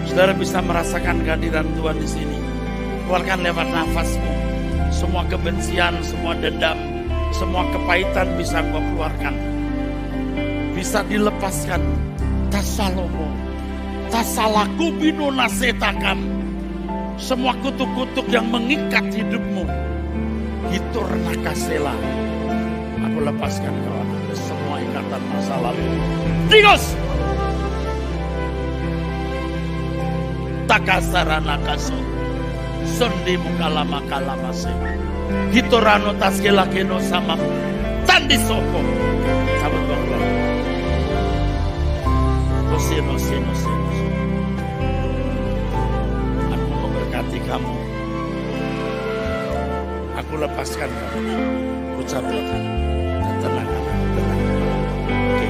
Speaker 1: Saudara bisa merasakan kehadiran Tuhan di sini. Keluarkan lewat nafasmu. Semua kebencian, semua dendam, semua kepahitan bisa kau keluarkan. Bisa dilepaskan. Tasalomo, tasalaku binu nasetakam. Semua kutuk-kutuk yang mengikat hidupmu. Hitur nakasela. Aku lepaskan kau dari semua ikatan masa lalu. Digos! Takasarana kaso sondi mukalama kalamase hitorano taskela keno sama tandi soko sahabat Tuhan. Sino. Aku memberkati kamu. Aku lepaskan kamu. Ku cabut dan tenang. Oke.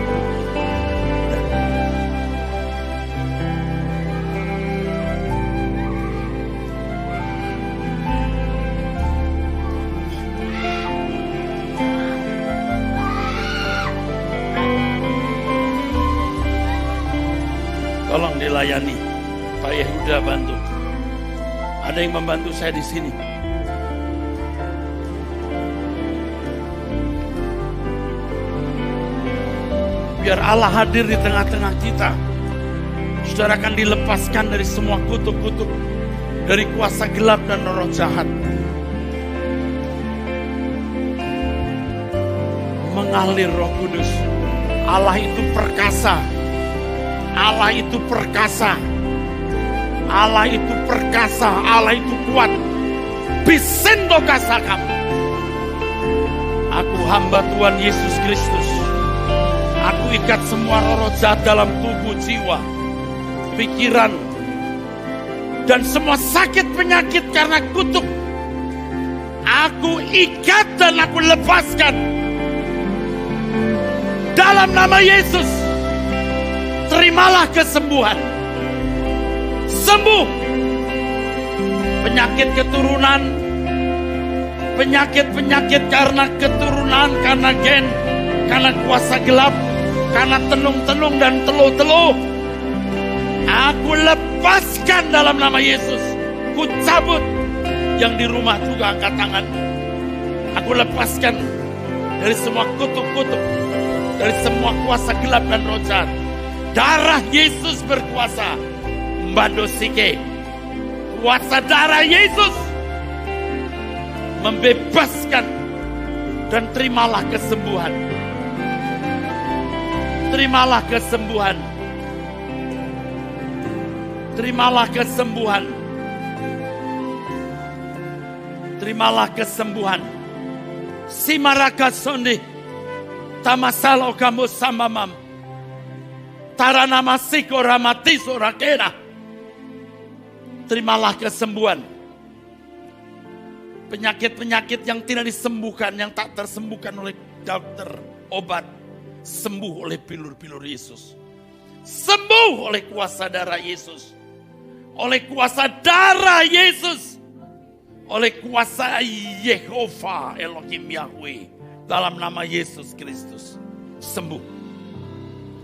Speaker 1: Tolong dilayani, Pak Yehuda bantu. Ada yang membantu saya di sini. Biar Allah hadir di tengah-tengah kita. Saudara akan dilepaskan dari semua kutuk-kutuk, dari kuasa gelap dan roh jahat. Mengalir Roh Kudus. Allah itu perkasa. Allah itu perkasa. Allah itu perkasa. Allah itu kuat. Bisendo kasakam. Aku hamba Tuhan Yesus Kristus. Aku ikat semua roh jahat dalam tubuh, jiwa, pikiran, dan semua sakit penyakit karena kutuk. Aku ikat dan aku lepaskan. Dalam nama Yesus. Terimalah kesembuhan. Sembuh. Penyakit keturunan. Penyakit-penyakit karena keturunan, karena gen, karena kuasa gelap, karena tenung-tenung dan teluh-teluh. Aku lepaskan dalam nama Yesus. Ku cabut. Yang di rumah juga angkat tangan. Aku lepaskan dari semua kutuk-kutuk, dari semua kuasa gelap dan roh jahat. Darah Yesus berkuasa. Mbadosike. Kuasa darah Yesus membebaskan. Dan terimalah kesembuhan. Terimalah kesembuhan. Terimalah kesembuhan. Terimalah kesembuhan. Simaraka sonde. Tamasalo kamu samamam. Taranama sikora mati sorakera. Terimalah kesembuhan. Penyakit-penyakit yang tidak disembuhkan, yang tak tersembuhkan oleh dokter, obat, sembuh oleh pilur-pilur Yesus. Sembuh oleh kuasa darah Yesus. Oleh kuasa darah Yesus. Oleh kuasa Yehova Elohim Yahweh. Dalam nama Yesus Kristus. Sembuh.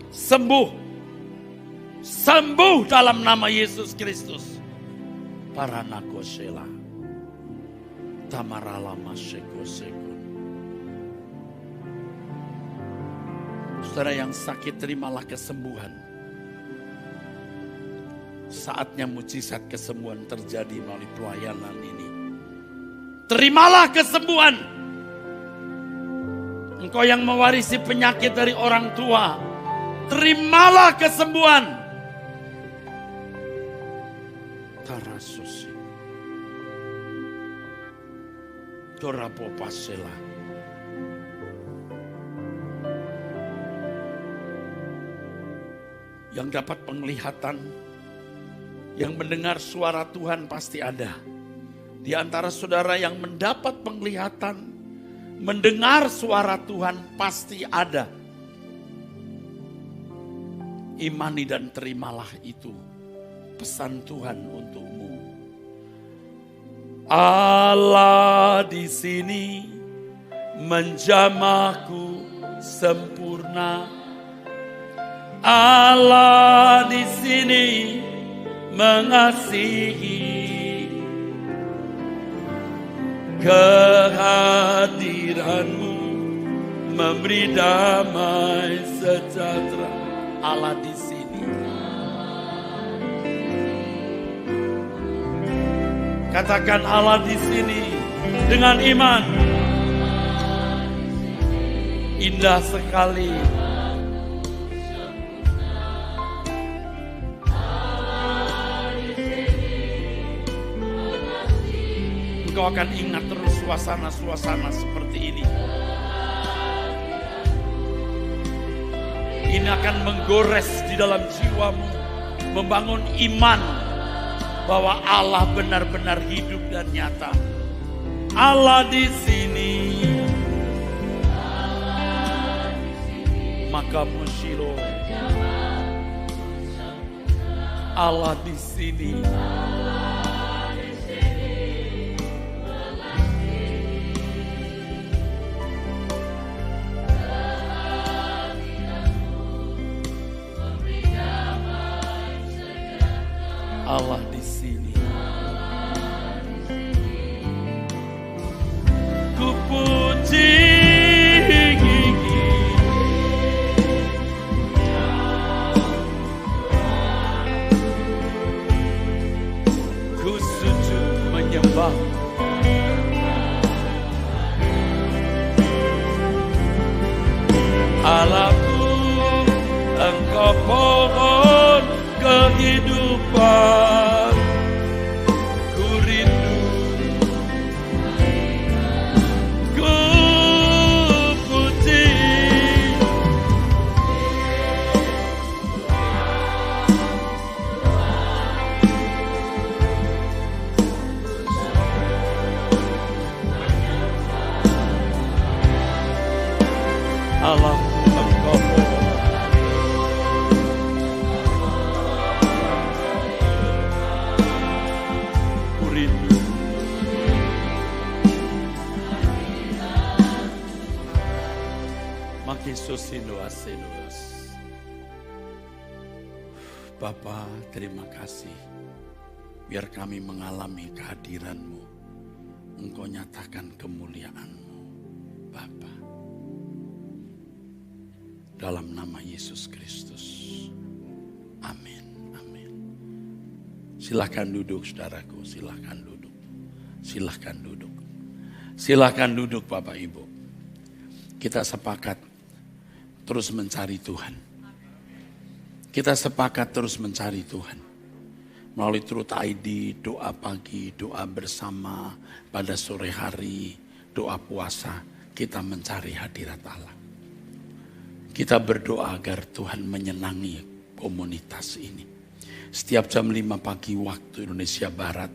Speaker 1: Sembuh. Sembuh dalam nama Yesus Kristus. Paranakosela. Tamarala masekoseko. Saudara yang sakit, terimalah kesembuhan. Saatnya mujizat kesembuhan terjadi melalui pelayanan ini. Terimalah kesembuhan. Engkau yang mewarisi penyakit dari orang tua, terimalah kesembuhan. Tarasusi. Dorapopasela. Yang dapat penglihatan, yang mendengar suara Tuhan pasti ada. Di antara saudara yang mendapat penglihatan, mendengar suara Tuhan pasti ada. Imani dan terimalah itu, pesan Tuhan untukmu. Allah di sini menjamahku sempurna. Allah di sini mengasihi. Kehadiranmu memberi damai sejahtera. Allah di sini. Katakan Allah di sini dengan iman. Indah sekali. Engkau akan ingat terus suasana-suasana seperti ini. Ini akan menggores di dalam jiwamu, membangun iman bahwa Allah benar-benar hidup dan nyata. Allah di sini. Maka Mushilo. Allah di sini. Allah di sini. Ku puji, ku sujud menyembah. Allahku, Engkau pohon kehidupan, ku rindu, ku puji. Allah, Engkau pohon. Bapa, terima kasih. Biar kami mengalami kehadiran-Mu. Engkau nyatakan kemuliaan-Mu, Bapa. Dalam nama Yesus Kristus. Amin. Amin. Silahkan duduk, saudaraku. Silahkan duduk. Silahkan duduk. Silahkan duduk, Bapak Ibu. Kita sepakat terus mencari Tuhan. Kita sepakat terus mencari Tuhan. Melalui Truth ID, doa pagi, doa bersama, pada sore hari, doa puasa, kita mencari hadirat Allah. Kita berdoa agar Tuhan menyenangi komunitas ini. Setiap jam 5 pagi waktu Indonesia Barat,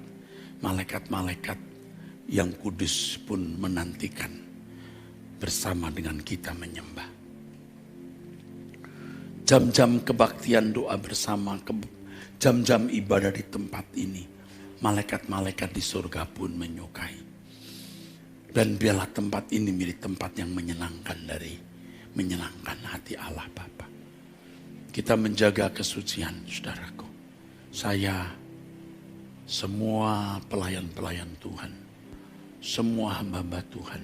Speaker 1: malaikat-malaikat yang kudus pun menantikan bersama dengan kita menyembah. Jam-jam kebaktian doa bersama, jam-jam ibadah di tempat ini, malaikat-malaikat di surga pun menyukai. Dan biarlah tempat ini menjadi tempat yang menyenangkan hati Allah Bapa. Kita menjaga kesucian, saudaraku. Saya, semua pelayan-pelayan Tuhan, semua hamba-hamba Tuhan,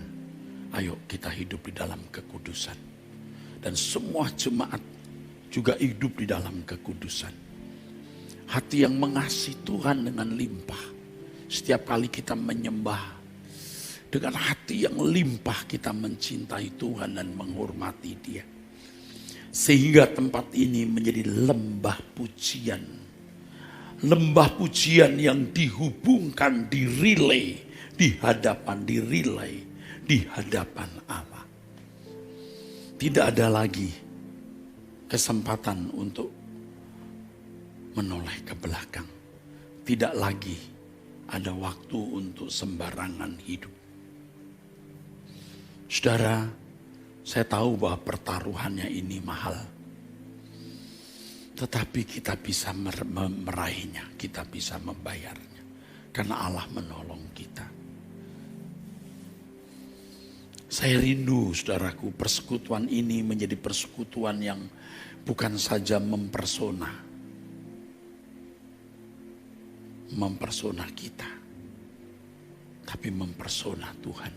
Speaker 1: ayo kita hidup di dalam kekudusan. Dan semua jemaat juga hidup di dalam kekudusan. Hati yang mengasihi Tuhan dengan limpah. Setiap kali kita menyembah, dengan hati yang limpah kita mencintai Tuhan dan menghormati Dia. Sehingga tempat ini menjadi lembah pujian. Lembah pujian yang dihubungkan, dirilai di hadapan, dirilai di hadapan Allah. Tidak ada lagi kesempatan untuk menoleh ke belakang. Tidak lagi ada waktu untuk sembarangan hidup. Saudara, saya tahu bahwa pertaruhannya ini mahal. Tetapi kita bisa meraihnya, kita bisa membayarnya. Karena Allah menolong kita. Saya rindu, saudaraku, persekutuan ini menjadi persekutuan yang bukan saja mempersona kita, tapi mempersona Tuhan.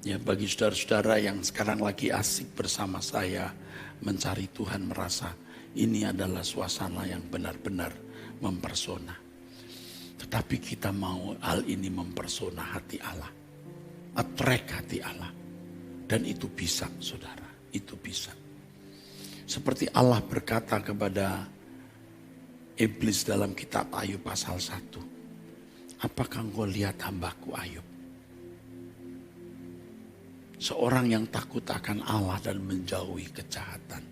Speaker 1: Ya, bagi saudara-saudara yang sekarang lagi asik bersama saya mencari Tuhan, merasa ini adalah suasana yang benar-benar mempersona. Tetapi kita mau hal ini mempersona hati Allah, attract hati Allah. Dan itu bisa, saudara, itu bisa. Seperti Allah berkata kepada iblis dalam kitab Ayub pasal 1. Apakah engkau lihat hambaku Ayub? Seorang yang takut akan Allah dan menjauhi kejahatan.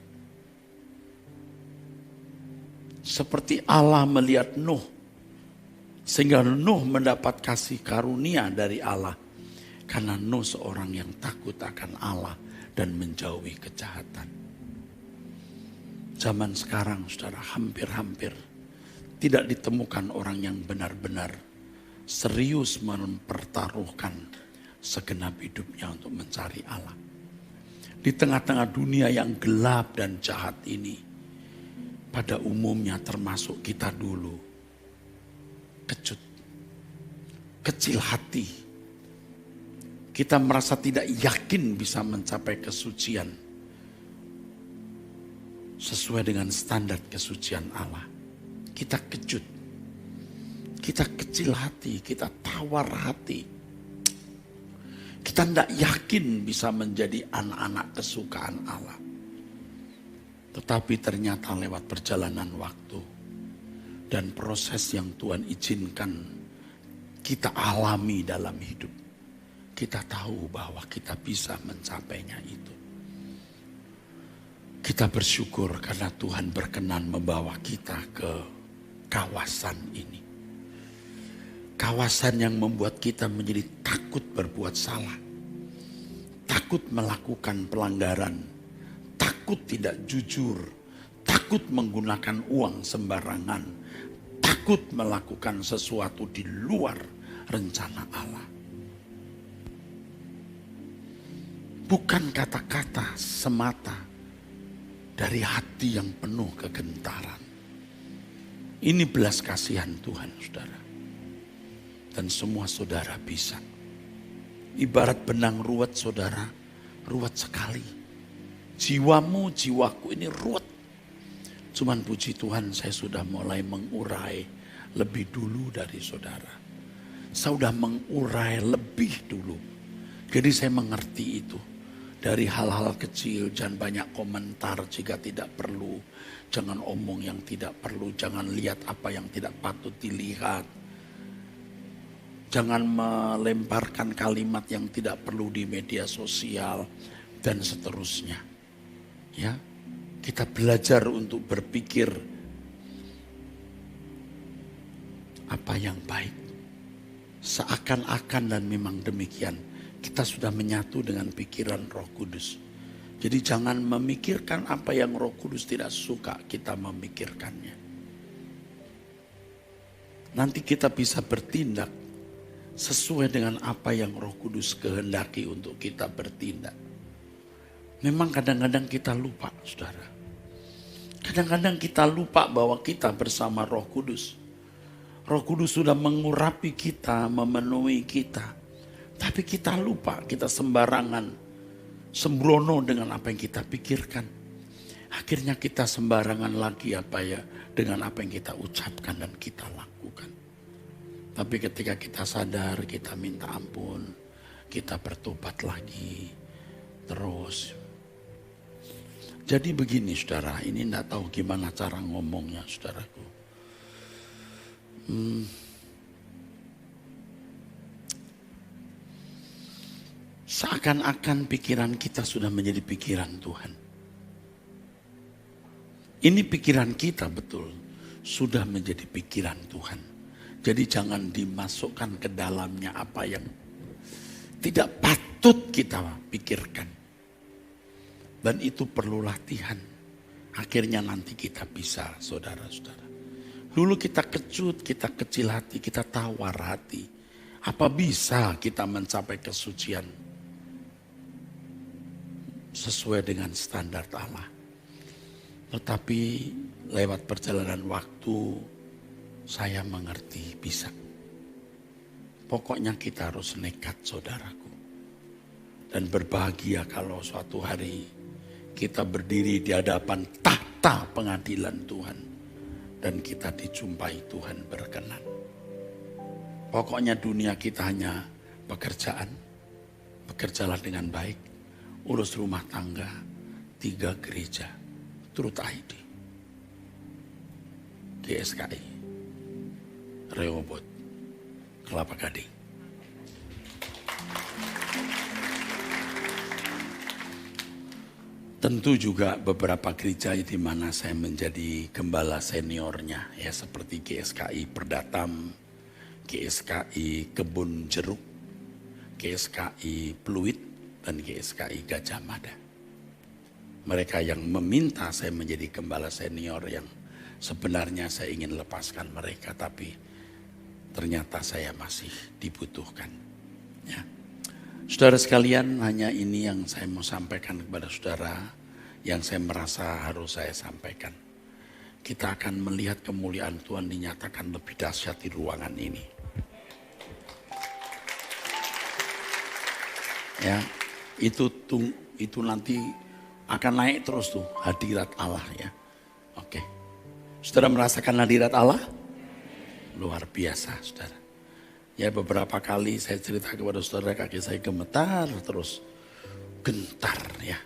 Speaker 1: Seperti Allah melihat Nuh. Sehingga Nuh mendapat kasih karunia dari Allah. Karena Nuh seorang yang takut akan Allah dan menjauhi kejahatan. Zaman sekarang, saudara, hampir-hampir tidak ditemukan orang yang benar-benar serius mempertaruhkan segenap hidupnya untuk mencari Allah. Di tengah-tengah dunia yang gelap dan jahat ini, pada umumnya termasuk kita dulu, kecut, kecil hati. Kita merasa tidak yakin bisa mencapai kesucian sesuai dengan standar kesucian Allah. Kita kecut, kita kecil hati, kita tawar hati. Kita tidak yakin bisa menjadi anak-anak kesukaan Allah. Tetapi ternyata lewat perjalanan waktu dan proses yang Tuhan izinkan kita alami dalam hidup, kita tahu bahwa kita bisa mencapainya itu. Kita bersyukur karena Tuhan berkenan membawa kita ke kawasan ini. Kawasan yang membuat kita menjadi takut berbuat salah. Takut melakukan pelanggaran. Takut tidak jujur. Takut menggunakan uang sembarangan. Takut melakukan sesuatu di luar rencana Allah. Bukan kata-kata semata dari hati yang penuh kegentaran. Ini belas kasihan Tuhan, saudara. Dan semua saudara bisa. Ibarat benang ruwet, saudara, ruwet sekali. Jiwamu, jiwaku ini ruwet. Cuman puji Tuhan, saya sudah mulai mengurai lebih dulu dari saudara. Saya sudah mengurai lebih dulu. Jadi saya mengerti itu. Dari hal-hal kecil, jangan banyak komentar jika tidak perlu. Jangan omong yang tidak perlu, jangan lihat apa yang tidak patut dilihat. Jangan melemparkan kalimat yang tidak perlu di media sosial dan seterusnya. Ya, kita belajar untuk berpikir apa yang baik. Seakan-akan dan memang demikian, kita sudah menyatu dengan pikiran Roh Kudus. Jadi jangan memikirkan apa yang Roh Kudus tidak suka kita memikirkannya. Nanti kita bisa bertindak sesuai dengan apa yang Roh Kudus kehendaki untuk kita bertindak. Memang kadang-kadang kita lupa, saudara. Kadang-kadang kita lupa bahwa kita bersama Roh Kudus. Roh Kudus sudah mengurapi kita, memenuhi kita. Tapi kita lupa, kita sembarangan, sembrono dengan apa yang kita pikirkan. Akhirnya kita sembarangan lagi dengan apa yang kita ucapkan dan kita lakukan. Tapi ketika kita sadar, kita minta ampun, kita bertobat lagi, terus. Jadi begini, saudara, ini enggak tahu gimana cara ngomongnya, saudaraku. Seakan-akan pikiran kita sudah menjadi pikiran Tuhan. Ini pikiran kita betul, sudah menjadi pikiran Tuhan. Jadi jangan dimasukkan ke dalamnya apa yang tidak patut kita pikirkan. Dan itu perlu latihan. Akhirnya nanti kita bisa, saudara-saudara. Dulu kita kecut, kita kecil hati, kita tawar hati. Apa bisa kita mencapai kesucian sesuai dengan standar Allah? Tetapi lewat perjalanan waktu saya mengerti bisa. Pokoknya kita harus nekat, saudaraku. Dan berbahagia kalau suatu hari kita berdiri di hadapan tahta pengadilan Tuhan. Dan kita dijumpai Tuhan berkenan. Pokoknya dunia kita hanya pekerjaan. Bekerjalah dengan baik. Urus rumah tangga. 3 gereja. Truth ID. GSKI. Rehoboth. Kelapa Gading. Tentu juga beberapa gereja di mana saya menjadi gembala seniornya, ya seperti GSKI Perdatam, GSKI Kebun Jeruk, GSKI Pluit, dan GSKI Gajah Mada. Mereka yang meminta saya menjadi gembala senior yang sebenarnya saya ingin lepaskan mereka, tapi ternyata saya masih dibutuhkan. Ya. Saudara sekalian, hanya ini yang saya mau sampaikan kepada saudara, yang saya merasa harus saya sampaikan. Kita akan melihat kemuliaan Tuhan dinyatakan lebih dahsyat di ruangan ini. Ya, itu nanti akan naik terus tuh hadirat Allah ya. Oke. Saudara merasakan hadirat Allah? Luar biasa, saudara. Ya beberapa kali saya cerita kepada saudara, kaki saya gemetar terus, gentar ya.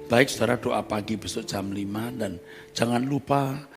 Speaker 1: Baik saudara, doa pagi besok jam 5 dan jangan lupa